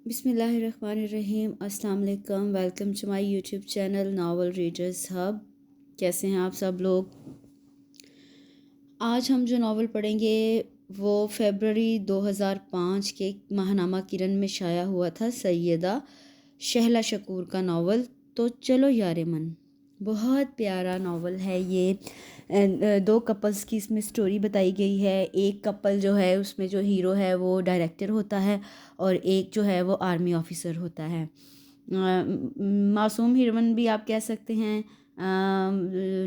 بسم اللہ الرحمن الرحیم۔ السلام علیکم، welcome to my YouTube channel novel readers hub. کیسے ہیں آپ سب لوگ؟ آج ہم جو ناول پڑھیں گے وہ فیبرری 2005 کے ماہنامہ کرن میں شائع ہوا تھا، سیدہ شہلا شکور کا ناول تو چلو یار من۔ بہت پیارا ناول ہے یہ۔ دو کپلز کی اس میں سٹوری بتائی گئی ہے۔ ایک کپل جو ہے اس میں جو ہیرو ہے وہ ڈائریکٹر ہوتا ہے اور ایک جو ہے وہ آرمی آفیسر ہوتا ہے۔ معصوم ہیروئن بھی آپ کہہ سکتے ہیں،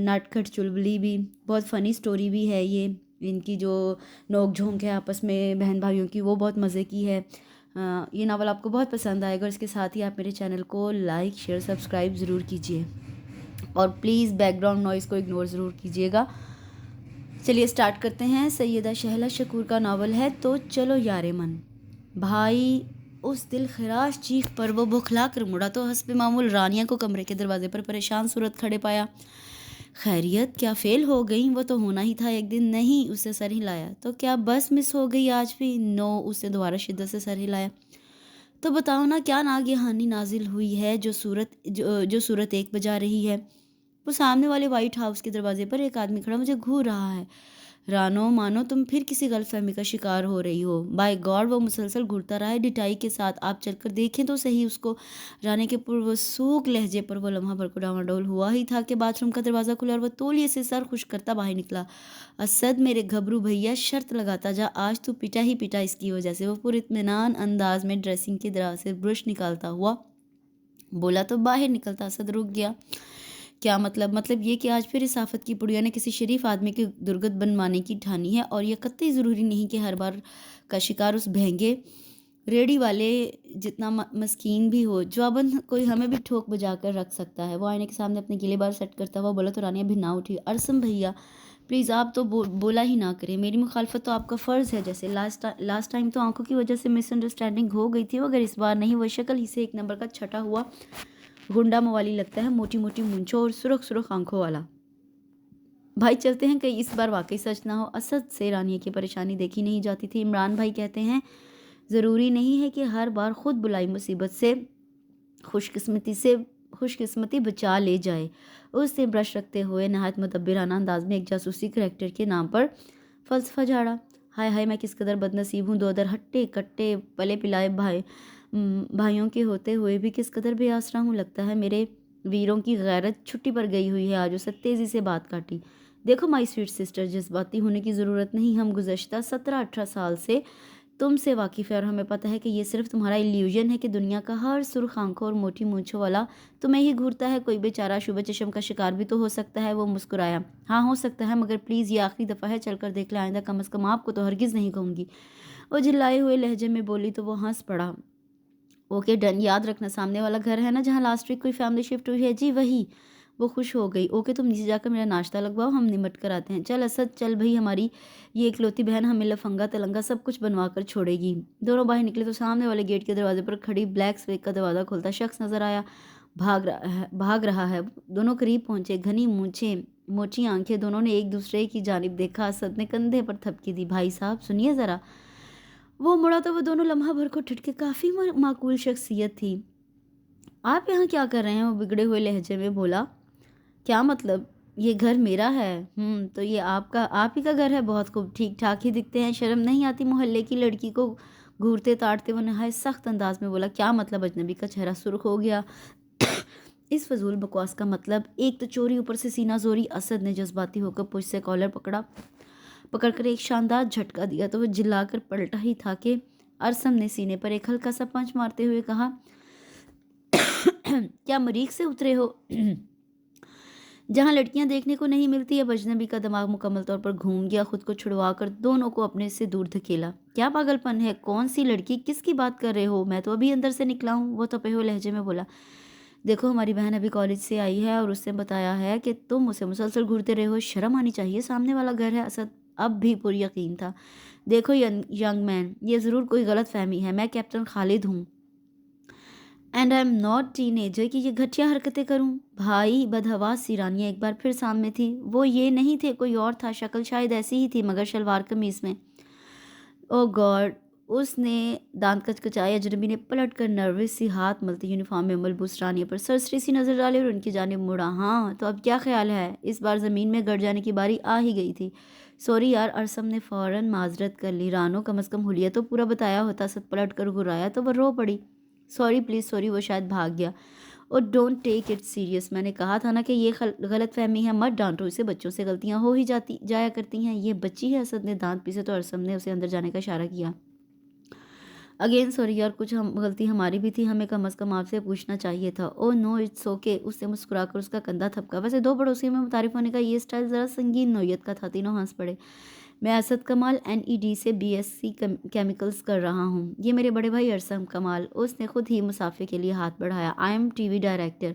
نٹ کھٹ چلبلی بھی۔ بہت فنی سٹوری بھی ہے یہ۔ ان کی جو نوک جھونک ہے آپس میں بہن بھائیوں کی وہ بہت مزے کی ہے۔ یہ ناول آپ کو بہت پسند آئے گا اور اس کے ساتھ ہی آپ میرے چینل کو لائک شیئر سبسکرائب ضرور کیجیے اور پلیز بیک گراؤنڈ نوائز کو اگنور ضرور کیجیے گا۔ چلیے سٹارٹ کرتے ہیں۔ سیدہ شہلا شکور کا ناول ہے تو چلو یار من۔ بھائی اس دل خراش چیخ پر وہ بکھلا کر مڑا تو حسب معمول رانیہ کو کمرے کے دروازے پر پریشان صورت کھڑے پایا۔ خیریت، کیا فیل ہو گئی؟ وہ تو ہونا ہی تھا ایک دن۔ نہیں، اسے سر ہلایا۔ تو کیا بس مس ہو گئی آج بھی؟ نو، اسے دوبارہ شدت سے سر ہلایا۔ تو بتاؤ نا، کیا ناگہانی نازل ہوئی ہے جو صورت ایک بجا رہی ہے؟ وہ سامنے والے وائٹ ہاؤس کے دروازے پر ایک آدمی کھڑا مجھے گھور رہا ہے۔ رانو، مانو تم پھر کسی غلط فہمی کا شکار ہو رہی ہو۔ بائی گاڈ، وہ مسلسل گھورتا رہا ہے ڈٹائی کے ساتھ۔ آپ چل کر دیکھیں تو صحیح اس کو۔ رانے کے پرسوک لہجے پر وہ لمحہ بھر کو ڈاواڈول ہوا ہی تھا کہ باتھ روم کا دروازہ کھلا اور وہ تولیے سے سر خشک کرتا باہر نکلا۔ اسد میرے گھبرو بھیا، شرط لگاتا جا، آج تو پٹا ہی پٹا اس کی وجہ سے۔ وہ پر اطمینان انداز میں ڈریسنگ کے دراز سے برش نکالتا ہوا بولا تو باہر نکلتا اسد رک گیا۔ کیا مطلب؟ مطلب یہ کہ آج پھر اس آفت کی پڑیا نے کسی شریف آدمی کی درگت بنوانے کی ٹھانی ہے، اور یہ قطعی ضروری نہیں کہ ہر بار کا شکار اس بھینگے ریڑھی والے جتنا مسکین بھی ہو۔ جواباً کوئی ہمیں بھی ٹھوک بجا کر رکھ سکتا ہے۔ وہ آئینے کے سامنے اپنے گلے بال سیٹ کرتا ہوا بولا تو رانیہ بھنا اٹھی۔ ارسم بھیا پلیز، آپ تو بولا ہی نہ کریں، میری مخالفت تو آپ کا فرض ہے۔ جیسے لاسٹ ٹائم تو آنکھوں کی وجہ سے مس انڈرسٹینڈنگ ہو گئی تھی، مگر اس بار نہیں۔ وہ شکل ہی سے ایک نمبر کا چھٹا ہوا گنڈا موالی لگتا ہے، موٹی موٹی مونچھوں اور سرخ سرخ آنکھوں والا۔ بھائی چلتے ہیں، کہیں اس بار واقعی سچ نہ ہو۔ اسد سے رانیہ کی پریشانی دیکھی نہیں جاتی تھی۔ عمران بھائی کہتے ہیں ضروری نہیں ہے کہ ہر بار خود بلائی مصیبت سے خوش قسمتی بچا لے جائے۔ اس نے برش رکھتے ہوئے نہایت مدبرانہ انداز میں ایک جاسوسی کریکٹر کے نام پر فلسفہ جھاڑا۔ ہائے ہائے، میں کس قدر بد نصیب ہوں، دو در ہٹے کٹے پلے پلائے بھائیوں کے ہوتے ہوئے بھی کس قدر بے آسرا ہوں۔ لگتا ہے میرے ویروں کی غیرت چھٹی پر گئی ہوئی ہے آج۔ اسے تیزی سے بات کاٹی۔ دیکھو مائی سویٹ سسٹر، جذباتی ہونے کی ضرورت نہیں۔ ہم گزشتہ 17-18 سال سے تم سے واقف ہے اور ہمیں پتہ ہے کہ یہ صرف تمہارا ایلیوژن ہے کہ دنیا کا ہر سرخ آنکھوں اور موٹی مونچھوں والا تمہیں ہی گھورتا ہے۔ کوئی بیچارہ شبہ چشم کا شکار بھی تو ہو سکتا ہے۔ وہ مسکرایا۔ ہاں ہو سکتا ہے، مگر پلیز یہ آخری دفعہ ہے، چل کر دیکھ لیں، آئندہ کم از کم آپ کو تو ہرگز نہیں کہوں گی۔ وہ جھلائے ہوئے لہجے میں بولی تو وہ ہنس پڑا۔ اوکے ڈن، یاد رکھنا سامنے والا گھر ہے نا جہاں لاسٹ ویک کوئی فیملی شفٹ ہوئی ہے؟ جی وہی۔ وہ خوش ہو گئی۔ اوکے تم نیچے جا کر میرا ناشتہ لگواؤ، ہم نمٹ کر آتے ہیں۔ چل اسد چل بھائی، ہماری یہ اکلوتی بہن ہمیں لفنگا تلنگا سب کچھ بنوا کر چھوڑے گی۔ دونوں باہر نکلے تو سامنے والے گیٹ کے دروازے پر کھڑی بلیک سویگ کا دروازہ کھولتا شخص نظر آیا۔ بھاگ رہا ہے۔ دونوں قریب پہنچے، گھنی مونچھیں موچی آنکھیں، دونوں نے ایک دوسرے کی جانب دیکھا۔ اسد نے کندھے پر تھپکی دی۔ بھائی صاحب سنیے ذرا۔ وہ مڑا تو وہ دونوں لمحہ بھر کو ٹھٹکے۔ کافی معقول شخصیت تھی۔ آپ یہاں کیا کر رہے ہیں؟ وہ بگڑے ہوئے لہجے میں بولا۔ کیا مطلب؟ یہ گھر میرا ہے۔ تو یہ آپ ہی کا گھر ہے؟ بہت خوب، ٹھیک ٹھاک ہی دکھتے ہیں۔ شرم نہیں آتی؟ محلے کی لڑکی کو گھورتے تاڑتے وہ نہایت سخت انداز میں بولا۔ کیا مطلب؟ اجنبی کا چہرہ سرخ ہو گیا۔ اس فضول بکواس کا مطلب ایک تو چوری، اوپر سے سینہ زوری۔ اسد نے جذباتی ہو کر پوچھ سے کالر پکڑ کر ایک شاندار جھٹکا دیا تو وہ جلا کر پلٹا ہی تھا کہ ارسم نے سینے پر ایک ہلکا سا پنچ مارتے ہوئے کہا، کیا مریخ سے اترے ہو؟ جہاں لڑکیاں دیکھنے کو نہیں ملتی۔ اب اجنبی کا دماغ مکمل طور پر گھوم گیا، خود کو چھڑوا کر دونوں کو اپنے سے دور دھکیلا۔ کیا پاگل پن ہے؟ کون سی لڑکی؟ کس کی بات کر رہے ہو؟ میں تو ابھی اندر سے نکلا ہوں۔ وہ تپے ہوئے لہجے میں بولا۔ دیکھو ہماری بہن ابھی کالج سے آئی ہے اور اس نے بتایا ہے کہ تم اسے مسلسل گھورتے رہے ہو۔ شرم آنی چاہیے، سامنے والا گھر ہے۔ اسد اب بھی پر یقین تھا۔ دیکھو ینگ مین، یہ ضرور کوئی غلط فہمی ہے۔ میں کیپٹن خالد ہوں and I am not ten ager کہ یہ گھٹیا حرکتیں کروں۔ بھائی بدحواس سی رانیہ ایک بار پھر سامنے تھی۔ وہ یہ نہیں تھے، کوئی اور تھا۔ شکل شاید ایسی ہی تھی مگر شلوار قمیص میں۔ او گاڈ، اس نے دانت کچکچائے. اجنبی نے پلٹ کر نروس سی ہاتھ ملتے یونیفارم میں ملبوس رانیہ پر سرسری سی نظر ڈالی اور ان کی جانب مڑا. ہاں تو اب کیا خیال ہے؟ اس بار زمین میں گڑ جانے کی باری آ ہی گئی تھی. سوری یار. ارسم نے فوراً معذرت کر لی. رانو کم از کم حلیہ تو پورا بتایا ہوتا. اسد پلٹ کر گرایا تو وہ رو پڑی. Sorry please sorry. وہ شاید بھاگ گیا. اور ڈونٹ ٹیک اٹ سیریس. میں نے کہا تھا نا کہ یہ غلط فہمی ہے. مت ڈانٹو اسے. بچوں سے غلطیاں ہو ہی جایا کرتی ہیں. یہ بچی ہے. اسد نے دانت پیسے تو ارسم نے اسے اندر جانے کا اشارہ کیا. اگین سوری یار. کچھ غلطی ہماری بھی تھی. ہمیں کم از کم آپ سے پوچھنا چاہیے تھا. او نو اٹس اوکے. اس نے مسکرا کر اس کا کندھا تھپکا. ویسے دو پڑوسیوں میں متعارف ہونے کا یہ سٹائل ذرا سنگین نوعیت کا تھا. تینوں ہنس پڑے. میں اسد کمال NED سے BSc کیمیکلز کر رہا ہوں. یہ میرے بڑے بھائی ارسم کمال. اس نے خود ہی مسافے کے لیے ہاتھ بڑھایا. I am TV director.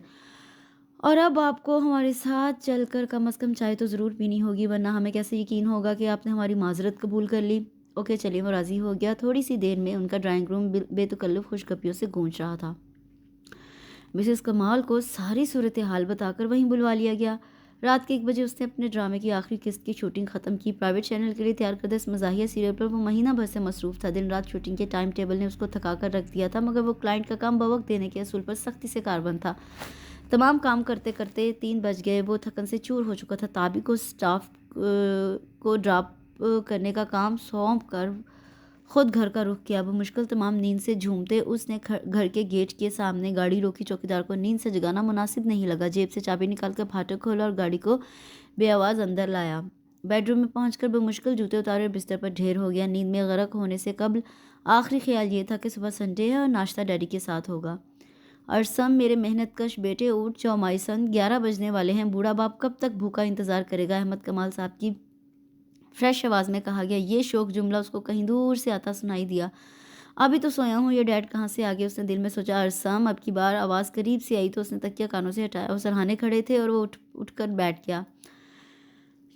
اور اب آپ کو ہمارے ساتھ چل کر کم از کم چائے تو ضرور پینی ہوگی ورنہ ہمیں کیسے یقین ہوگا کہ آپ نے ہماری معذرت قبول کر لی. اوکے چلیے. وہ راضی ہو گیا. تھوڑی سی دیر میں ان کا ڈرائنگ روم بے تکلف خوشگپیوں سے گونج رہا تھا. مسز کمال کو ساری صورتحال بتا کر وہیں بلوا لیا گیا. رات کے 1 بجے اس نے اپنے ڈرامے کی آخری قسط کی شوٹنگ ختم کی. پرائیویٹ چینل کے لیے تیار کردہ اس مزاحیہ سیریل پر وہ مہینہ بھر سے مصروف تھا. دن رات شوٹنگ کے ٹائم ٹیبل نے اس کو تھکا کر رکھ دیا تھا مگر وہ کلائنٹ کا کام بوقت دینے کے اصول پر سختی سے کاربند تھا. تمام کام کرتے کرتے 3 بج گئے. وہ تھکن سے چور ہو چکا تھا. تابی کو سٹاف کو ڈراپ کرنے کا کام سونپ کر خود گھر کا رخ کیا. وہ مشکل تمام نیند سے جھومتے اس نے گھر کے گیٹ کے سامنے گاڑی روکی. چوکیدار کو نیند سے جگانا مناسب نہیں لگا. جیب سے چابی نکال کر پھاٹک کھولا اور گاڑی کو بے آواز اندر لایا. بیڈ روم میں پہنچ کر بمشکل جوتے اتارے اور بستر پر ڈھیر ہو گیا. نیند میں غرق ہونے سے قبل آخری خیال یہ تھا کہ صبح سنڈے ہے اور ناشتہ ڈیڈی کے ساتھ ہوگا. ارسم میرے محنت کش بیٹے اٹھ جاؤ. مائسن 11 بجنے والے ہیں. بوڑھا باپ کب تک بھوکا انتظار کرے گا؟ احمد کمال صاحب کی فریش آواز میں کہا گیا. یہ شوق جملہ اس کو کہیں دور سے آتا سنائی دیا. ابھی تو سویا ہوں. یہ ڈیڈ کہاں سے آ گئے؟ اس نے دل میں سوچا. ارسم اب کی بار آواز قریب سے آئی تو اس نے تکیہ کانوں سے ہٹایا. وہ سرہانے کھڑے تھے اور وہ اٹھ کر بیٹھ گیا.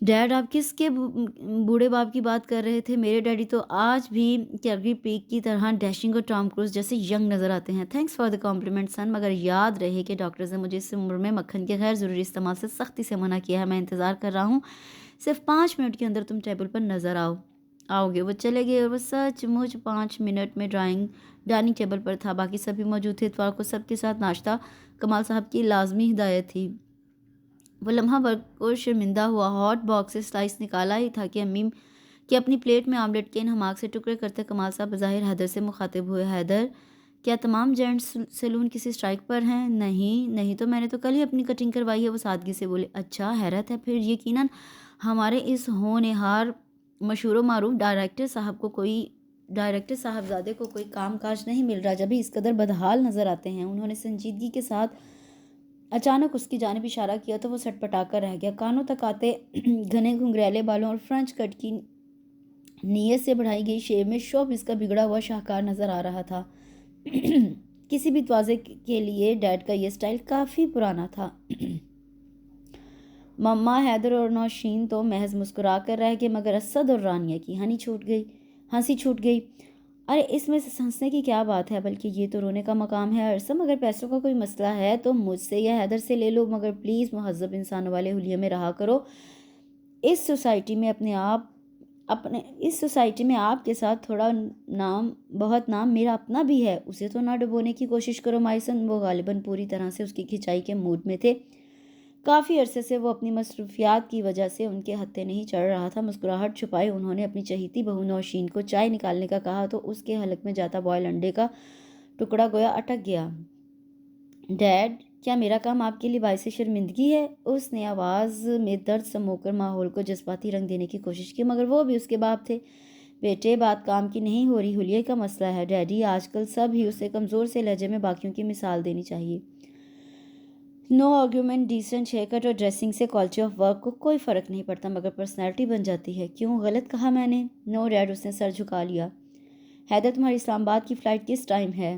ڈیڈ آپ کس کے بوڑھے باپ کی بات کر رہے تھے؟ میرے ڈیڈی تو آج بھی کیلگری پیک کی طرح ڈیشنگ اور ٹام کروز جیسے ینگ نظر آتے ہیں. تھینکس فار دی کمپلیمنٹ سن. مگر یاد رہے کہ ڈاکٹرز نے مجھے اس عمر میں مکھن کے غیر ضروری استعمال سے سختی سے منع کیا ہے. میں انتظار کر رہا ہوں. صرف 5 منٹ کے اندر تم ٹیبل پر نظر آؤ گے. وہ چلے گئے اور وہ سچ مچ 5 منٹ میں ڈائننگ ٹیبل پر تھا. باقی سبھی موجود تھے. اتوار کو سب کے ساتھ ناشتہ کمال صاحب کی لازمی ہدایت تھی. وہ لمحہ بھر کو شرمندہ ہوا. ہاٹ باکس سے سلائس نکالا ہی تھا کہ اپنی پلیٹ میں آملیٹ کے انہماک سے ٹکڑے کرتے کمال صاحب بظاہر حیدر سے مخاطب ہوئے. حیدر کیا تمام جینٹس سیلون کسی اسٹرائک پر ہیں؟ نہیں تو میں نے تو کل ہی اپنی کٹنگ کروائی ہے. وہ سادگی سے بولے. اچھا حیرت ہے. پھر یقیناً ہمارے اس ہونہار مشہور و معروف ڈائریکٹر صاحبزادے کو کوئی کام کاج نہیں مل رہا جبھی اس قدر بدحال نظر آتے ہیں. انہوں نے سنجیدگی کے ساتھ اچانک اس کی جانب اشارہ کیا تو وہ سٹ پٹا کر رہ گیا. کانوں تک آتے گھنے گھنگریلے بالوں اور فرنچ کٹ کی نیت سے بڑھائی گئی شیو میں شوب اس کا بگڑا ہوا شاہکار نظر آ رہا تھا. کسی بھی توازے کے لیے ڈیڈ کا یہ سٹائل کافی پرانا تھا. مما حیدر اور نوشین تو محض مسکرا کر رہ گئے مگر اسد اور رانیہ کی ہنسی چھوٹ گئی. ارے اس میں ہنسنے کی کیا بات ہے؟ بلکہ یہ تو رونے کا مقام ہے. ارسم اگر پیسوں کا کوئی مسئلہ ہے تو مجھ سے یا حیدر سے لے لو مگر پلیز مہذب انسانوں والے حلیے میں رہا کرو. اس سوسائٹی میں آپ کے ساتھ تھوڑا بہت نام میرا اپنا بھی ہے. اسے تو نہ ڈبونے کی کوشش کرو مائسن. وہ غالباً پوری طرح سے اس کی کھچائی کے موڈ میں تھے. کافی عرصے سے وہ اپنی مصروفیات کی وجہ سے ان کے ہتھے نہیں چڑھ رہا تھا. مسکراہٹ چھپائے انہوں نے اپنی چہیتی بہو نوشین کو چائے نکالنے کا کہا تو اس کے حلق میں جاتا بوائل انڈے کا ٹکڑا گویا اٹک گیا. ڈیڈ کیا میرا کام آپ کے لیے باعث شرمندگی ہے؟ اس نے آواز میں درد سمو کر ماحول کو جذباتی رنگ دینے کی کوشش کی مگر وہ بھی اس کے باپ تھے. بیٹے بات کام کی نہیں ہو رہی حلیے کا مسئلہ ہے. ڈیڈی آج کل سب ہی اسے کمزور سے لہجے میں باقیوں کی مثال دینی چاہیے. نو آرگیومنٹ. ڈیسنٹ ہیئر کٹ اور ڈریسنگ سے کوالٹی آف ورک کو کوئی فرق نہیں پڑتا مگر پرسنالٹی بن جاتی ہے. کیوں غلط کہا میں نے؟ نو ڈیڈ. اس نے سر جھکا لیا. حیدر تمہاری اسلام آباد کی فلائٹ کس ٹائم ہے؟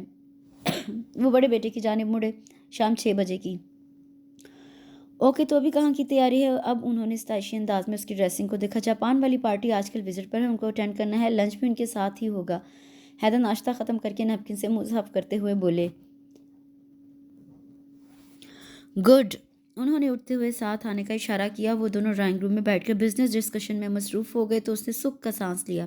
وہ بڑے بیٹے کی جانب مڑے. شام 6 بجے کی. اوکے تو ابھی کہاں کی تیاری ہے؟ اب انہوں نے ستائشی انداز میں اس کی ڈریسنگ کو دیکھا. جاپان والی پارٹی آج کل وزٹ پر ہے. ان کو اٹینڈ کرنا ہے. لنچ بھی ان کے ساتھ ہی ہوگا. حیدر ناشتہ ختم کر کے نیپکن سے منہ صاف کرتے ہوئے بولے. گڈ. انہوں نے اٹھتے ہوئے ساتھ آنے کا اشارہ کیا. وہ دونوں ڈرائنگ روم میں بیٹھ کر بزنس ڈسکشن میں مصروف ہو گئے تو اس نے سکھ کا سانس لیا.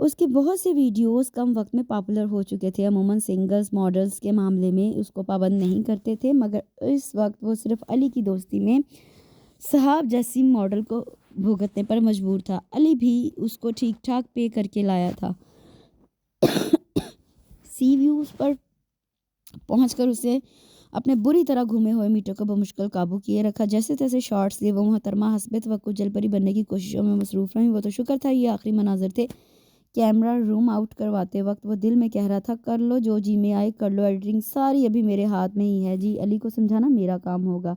اس کے بہت سے ویڈیوز کم وقت میں پاپولر ہو چکے تھے. عموماً سنگرز ماڈلز کے معاملے میں اس کو پابند نہیں کرتے تھے، مگر اس وقت وہ صرف علی کی دوستی میں صحاب جیسی ماڈل کو بھگتنے پر مجبور تھا. علی بھی اس کو ٹھیک ٹھاک پے کر کے لایا تھا. سی ویوز پر پہنچ کر اسے اپنے بری طرح گھومے ہوئے میٹر کو بمشکل قابو کیے رکھا. جیسے تیسے شارٹس لیے وہ محترمہ حسب توقع جل پری بننے کی کوششوں میں مصروف رہیں. وہ تو شکر تھا یہ آخری مناظر تھے. کیمرہ روم آؤٹ کرواتے وقت وہ دل میں کہہ رہا تھا، کر لو جو جی میں آئے کر لو، ایڈیٹنگ ساری ابھی میرے ہاتھ میں ہی ہے. جی علی کو سمجھانا میرا کام ہوگا.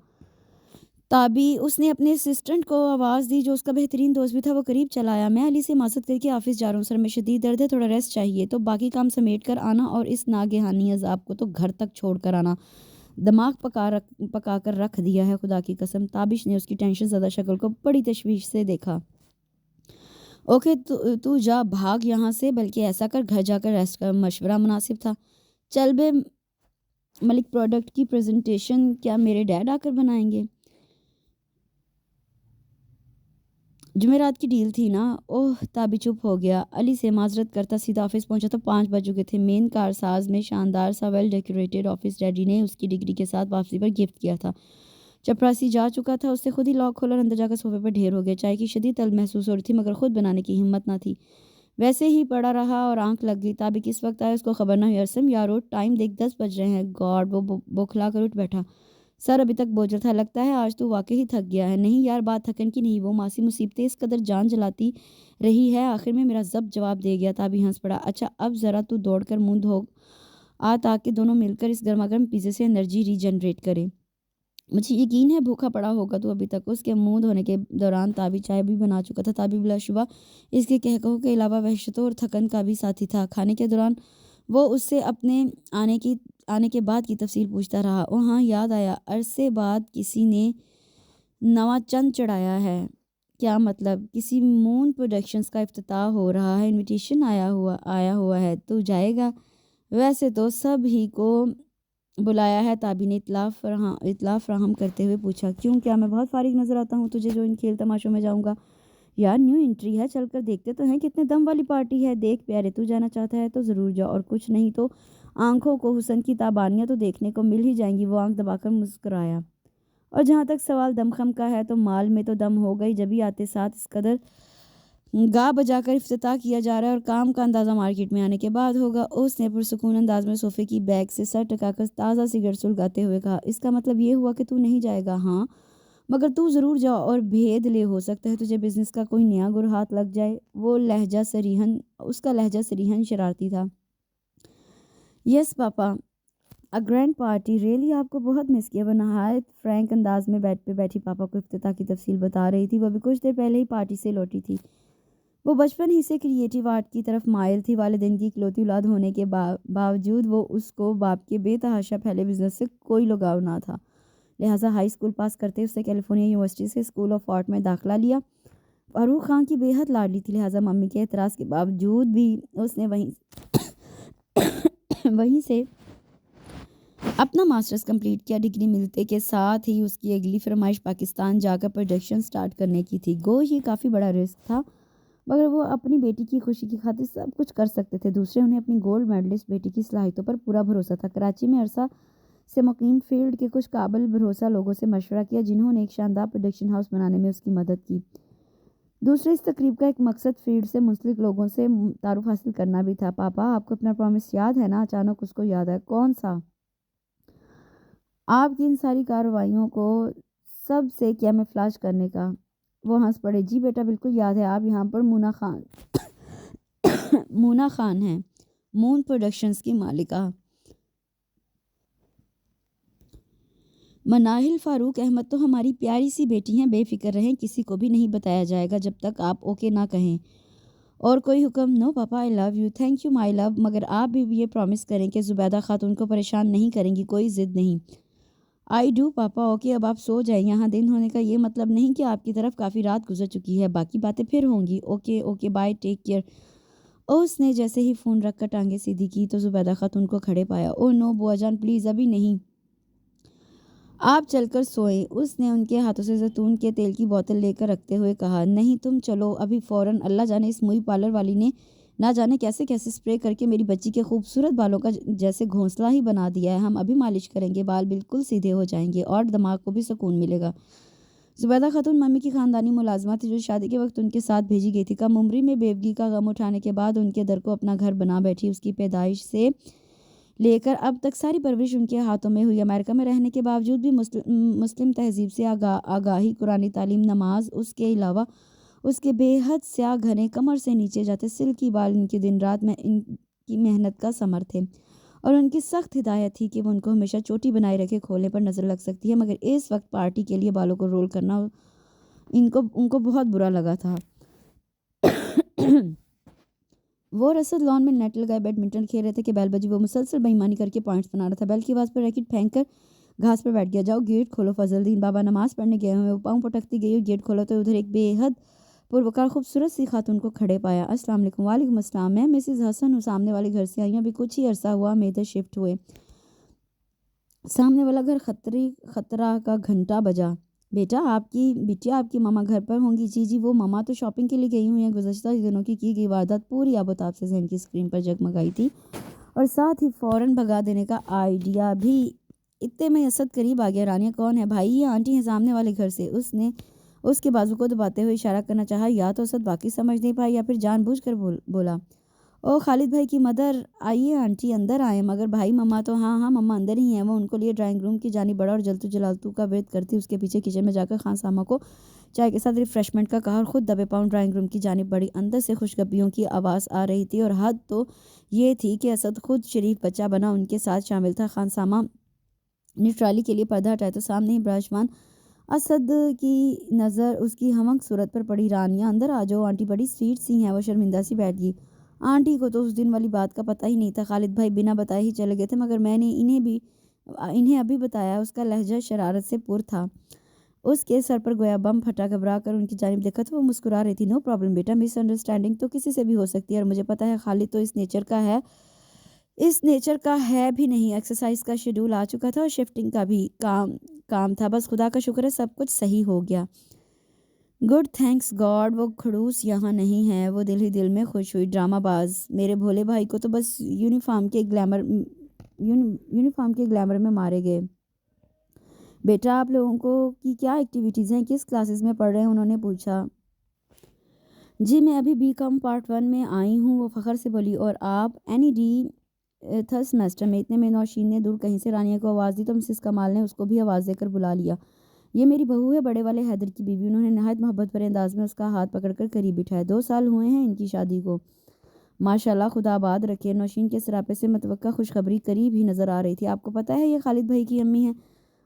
تابی اس نے اپنے اسسٹنٹ کو آواز دی جو اس کا بہترین دوست بھی تھا. وہ قریب چلایا. میں علی سے معذرت کر کے آفس جا رہا ہوں سر، میں شدید درد ہے، تھوڑا ریسٹ چاہیے. تو باقی کام سمیٹ کر آنا اور اس ناگہانی عذاب کو تو گھر تک چھوڑ کر آنا. دماغ پکا کر رکھ دیا ہے خدا کی قسم. تابش نے اس کی ٹینشن زدہ شکل کو بڑی تشویش سے دیکھا. اوکے تو جا بھاگ یہاں سے، بلکہ ایسا کر گھر جا کر ریسٹ کر، مشورہ مناسب تھا. چل بے ملک پروڈکٹ کی پریزنٹیشن کیا میرے ڈیڈ آ کر بنائیں گے؟ جمعرات کی ڈیل تھی نا. اوہ تابی چپ ہو گیا. علی سے معذرت کرتا سیدھا آفس پہنچا تو 5 بج چکے تھے. مین کار ساز میں شاندار سا ویل ڈیکوریٹڈ آفس ڈیڈی نے اس کی ڈگری کے ساتھ واپسی پر گفٹ کیا تھا. چپراسی جا چکا تھا. اس سے خود ہی لاک کھولا اور اندر جا کر صوفے پر ڈھیر ہو گیا. چائے کی شدید طلب محسوس ہو رہی تھی مگر خود بنانے کی ہمت نہ تھی. ویسے ہی پڑا رہا اور آنکھ لگ گئی. تابی کس وقت آیا اس کو خبر نہ ہوئی. ارسم یارو ٹائم دیکھ 10 بج رہے ہیں. گاڈ. وہ بوکھلا کر اٹھ بیٹھا. سر ابھی تک بوجھل تھا. لگتا ہے آج تو واقعی تھک گیا ہے. نہیں یار بات تھکن کی نہیں، وہ ماسی مصیبتیں اس قدر جان جلاتی رہی ہے. آخر میں میرا ضبط جواب دے گیا. تابی ہنس پڑا. اچھا اب ذرا تو دوڑ کر منہ دھو آ تاکہ دونوں مل کر اس گرما گرم پیزے سے انرجی ری جنریٹ کرے. مجھے یقین ہے بھوکا پڑا ہوگا تو ابھی تک. اس کے منہ دھونے کے دوران تابی چائے بھی بنا چکا تھا. تابی بلا شبہ اس کے کہکہوں کے علاوہ وحشتوں اور تھکن کا بھی ساتھی تھا. کھانے کے دوران وہ اس سے اپنے آنے کے بعد کی تفصیل پوچھتا رہا. ہاں یاد آیا، عرصے بعد کسی نے نواں چند چڑھایا ہے. کیا مطلب؟ کسی مون پروڈکشنز کا افتتاح ہو رہا ہے. انویٹیشن آیا ہوا ہے. تو جائے گا؟ ویسے تو سب ہی کو بلایا ہے. تابی نے اطلاع فراہم کرتے ہوئے پوچھا. کیوں، کیا میں بہت فارغ نظر آتا ہوں تجھے جو ان کھیل تماشوں میں جاؤں گا؟ یار نیو انٹری ہے، چل کر دیکھتے تو ہیں کتنے دم والی پارٹی ہے. دیکھ پیارے تو جانا چاہتا ہے تو ضرور جاؤ، اور کچھ نہیں تو آنکھوں کو حسن کی تابانیاں تو دیکھنے کو مل ہی جائیں گی. وہ آنکھ دبا کر مسکرایا. اور جہاں تک سوال دم خم کا ہے تو مال میں تو دم ہو گئی جبھی آتے ساتھ اس قدر گا بجا کر افتتاح کیا جا رہا ہے، اور کام کا اندازہ مارکیٹ میں آنے کے بعد ہوگا. اس نے پرسکون انداز میں صوفے کی بیگ سے سر ٹکا کر تازہ سگریٹ سلگاتے ہوئے کہا. اس کا مطلب یہ ہوا کہ تو نہیں جائے گا؟ ہاں مگر تو ضرور جا اور بھید لے. ہو سکتا ہے تجھے بزنس کا کوئی نیا گر ہاتھ لگ جائے. اس کا لہجہ سریحن شرارتی تھا. یس پاپا، گرینڈ پارٹی ریلی آپ کو بہت مس کیا. وہ نہایت فرینک انداز میں بیڈ پہ بیٹھی پاپا کو افتتاح کی تفصیل بتا رہی تھی. وہ بھی کچھ دیر پہلے ہی پارٹی سے لوٹی تھی. وہ بچپن ہی سے کریٹیو آرٹ کی طرف مائل تھی. والدین کی اکلوتی اولاد ہونے کے باوجود وہ اس کو باپ کے بے تحاشا پھیلے بزنس سے کوئی لگاؤ نہ تھا. لہٰذا ہائی اسکول پاس کرتے اس نے کیلیفورنیا یونیورسٹی سے اسکول آف آرٹ میں داخلہ لیا. فاروق خان کی بے حد لاڈلی تھی، لہٰذا ممی کے اعتراض کے باوجود بھی اس نے وہیں سے اپنا ماسٹرز کمپلیٹ کیا. ڈگری ملتے کے ساتھ ہی اس کی اگلی فرمائش پاکستان جا کر پروڈکشن سٹارٹ کرنے کی تھی. گو یہ کافی بڑا رسک تھا مگر وہ اپنی بیٹی کی خوشی کی خاطر سب کچھ کر سکتے تھے. دوسرے انہیں اپنی گولڈ میڈلسٹ بیٹی کی صلاحیتوں پر پورا بھروسہ تھا. کراچی میں عرصہ سے مقیم فیلڈ کے کچھ قابل بھروسہ لوگوں سے مشورہ کیا جنہوں نے ایک شاندار پروڈکشن ہاؤس بنانے میں اس کی مدد کی. دوسرے اس تقریب کا ایک مقصد فیلڈ سے منسلک لوگوں سے تعارف حاصل کرنا بھی تھا. پاپا آپ کو اپنا پرومس یاد ہے نا؟ اچانک اس کو یاد ہے. کون سا؟ آپ کی ان ساری کارروائیوں کو سب سے کیموفلاج کرنے کا. وہ ہنس پڑے. جی بیٹا بالکل یاد ہے. آپ یہاں پر مونا خان ہیں، مون پروڈکشنز کی مالکہ. مناہل فاروق احمد تو ہماری پیاری سی بیٹی ہیں. بے فکر رہیں، کسی کو بھی نہیں بتایا جائے گا جب تک آپ اوکے نہ کہیں. اور کوئی حکم؟ نو پاپا آئی لو یو. تھینک یو مائی لو. مگر آپ بھی یہ پرومس کریں کہ زبیدہ خاتون کو پریشان نہیں کریں گی. کوئی ضد نہیں. I do papa. اوکے اب آپ سو جائیں. یہاں دن ہونے کا یہ مطلب نہیں کہ آپ کی طرف کافی رات گزر چکی ہے. باقی باتیں پھر ہوں گی. Okay bye, take care. اس نے جیسے ہی فون رکھ کر ٹانگیں سیدھی کی تو زبیدہ خاتون کو کھڑے پایا. او نو بوا جان پلیز ابھی نہیں، آپ چل کر سوئیں. اس نے ان کے ہاتھوں سے زیتون کے تیل کی بوتل لے کر رکھتے ہوئے کہا. نہیں تم چلو ابھی فوراً. اللہ جانے اس موئی پارلر والی نے نہ جانے کیسے کیسے اسپرے کر کے میری بچی کے خوبصورت بالوں کا جیسے گھونسلہ ہی بنا دیا ہے. ہم ابھی مالش کریں گے, بال بالکل سیدھے ہو جائیں گے اور دماغ کو بھی سکون ملے گا. زبیدہ خاتون ممی کی خاندانی ملازمہ تھی جو شادی کے وقت ان کے ساتھ بھیجی گئی تھی. کم عمری میں بیوگی کا غم اٹھانے کے بعد ان کے در کو اپنا گھر بنا بیٹھی. اس کی پیدائش سے لے کر اب تک ساری پرورش ان کے ہاتھوں میں ہوئی. امریکہ میں رہنے کے باوجود بھی مسلم تہذیب سے آگاہی, قرآنی تعلیم, نماز, اس کے علاوہ اس کے بے حد سیاہ گھنے کمر سے نیچے جاتے سلکی بال ان کی دن رات میں ان کی محنت کا ثمر تھے, اور ان کی سخت ہدایت تھی کہ وہ ان کو ہمیشہ چوٹی بنائے رکھے کھولنے پر نظر لگ سکتی ہے. مگر اس وقت پارٹی کے لیے بالوں کو رول کرنا ان کو بہت برا لگا تھا. وہ رسد لان میں نیٹ لگائے بیڈمنٹن کھیل رہے تھے کہ بیل بجی. وہ مسلسل بےایمانی کر کے پوائنٹس بنا رہا تھا. بیل کی آواز پر ریکٹ پھینک کر گھاس پر بیٹھ گیا. جاؤ گیٹ کھولو. فضل دین بابا نماز پڑھنے گئے ہوئے. وہ پاؤں پٹکتی گئی اور گیٹ کھولا تو ادھر ایک بے حد پروکار خوبصورت سی خاتون کو کھڑے پایا. السلام علیکم. وعلیکم السلام. میں مسز حسن ہوں, سامنے والے گھر سے آئی ہوں. ابھی کچھ ہی عرصہ ہوا ہمیں ادھر شفٹ ہوئے. سامنے والا گھر خطرہ کا گھنٹہ بجا. بیٹا آپ کی ماما گھر پر ہوں گی. جی وہ ماما تو شاپنگ کے لیے گئی ہوئی ہیں. گزشتہ دنوں کی گئی واردات پوری آب و تاب سے ذہن کی اسکرین پر جگمگائی تھی اور ساتھ ہی فوراً بھگا دینے کا آئیڈیا بھی. اتنے میں اسد قریب آ گیا. رانیہ کون ہے بھائی؟ یہ آنٹی ہیں سامنے والے گھر سے. اس نے اس کے بازو کو دباتے ہوئے اشارہ کرنا چاہا. یا تو اسد باقی سمجھ نہیں پائی یا پھر جان بوجھ کر بولا. او خالد بھائی کی مدر. آئیے آنٹی اندر آئیں. مگر بھائی مما تو ہاں مما اندر ہی ہیں. وہ ان کو لیے ڈرائنگ روم کی جانب بڑھا اور جلتو جلالتو کا ورد کرتی اس کے پیچھے کچن میں جا کر خان سامہ کو چائے کے ساتھ ریفریشمنٹ کا کہا اور خود دبے پاؤں ڈرائنگ روم کی جانب بڑھی. اندر سے خوشگپیوں کی آواز آ رہی تھی اور حد تو یہ تھی کہ اسد خود شریف بچہ بنا ان کے ساتھ شامل تھا. خان سامہ نے ٹرالی کے لیے پردہ ہٹایا تو سامنے ہی براجمان اسد کی نظر اس کی ہمنگ صورت پر پڑی. رانیہ اندر آ جاؤ آنٹی بڑی سویٹ سی ہیں. وہ شرمندہ سی بیٹھ گئی. آنٹی کو تو اس دن والی بات کا پتہ ہی نہیں تھا. خالد بھائی بنا بتائے ہی چلے گئے تھے, مگر میں نے انہیں ابھی بتایا. اس کا لہجہ شرارت سے پر تھا. اس کے سر پر گویا بم پھٹا. گھبرا کر ان کی جانب دیکھا تو وہ مسکرا رہی تھی. نو پرابلم بیٹا, مس انڈرسٹینڈنگ تو کسی سے بھی ہو سکتی ہے اور مجھے پتہ ہے خالد تو اس نیچر کا ہے بھی نہیں. ایکسرسائز کا شیڈول آ چکا تھا اور شفٹنگ کا بھی کام تھا. بس خدا کا شکر ہے سب کچھ صحیح ہو گیا. Good thanks God. وہ کھڑوس یہاں نہیں ہے. وہ دل ہی دل میں خوش ہوئی. ڈرامہ باز میرے بھولے بھائی کو تو بس یونیفارم کے گلیمر میں مارے گئے. بیٹا آپ لوگوں کو کی کیا ایکٹیویٹیز ہیں, کس کلاسز میں پڑھ رہے ہیں؟ انہوں نے پوچھا. جی میں ابھی BCom پارٹ 1 میں آئی ہوں. وہ فخر سے بولی. اور آپ؟ NED تھرڈ سیمسٹر میں. اتنے میں نوشین نے دور کہیں سے رانیہ کو آواز دی تو مسز کمال نے اس کو بھی آواز دے کر بلا لیا. یہ میری بہو ہے, بڑے والے حیدر کی بیوی. انہوں نے نہایت محبت بھرے انداز میں اس کا ہاتھ پکڑ کر قریب بٹھایا. 2 سال ہوئے ہیں ان کی شادی کو. ماشاءاللہ خدا آباد رکھے. نوشین کے سراپے سے متوقع خوشخبری قریب ہی نظر آ رہی تھی. آپ کو پتہ ہے یہ خالد بھائی کی امی ہیں؟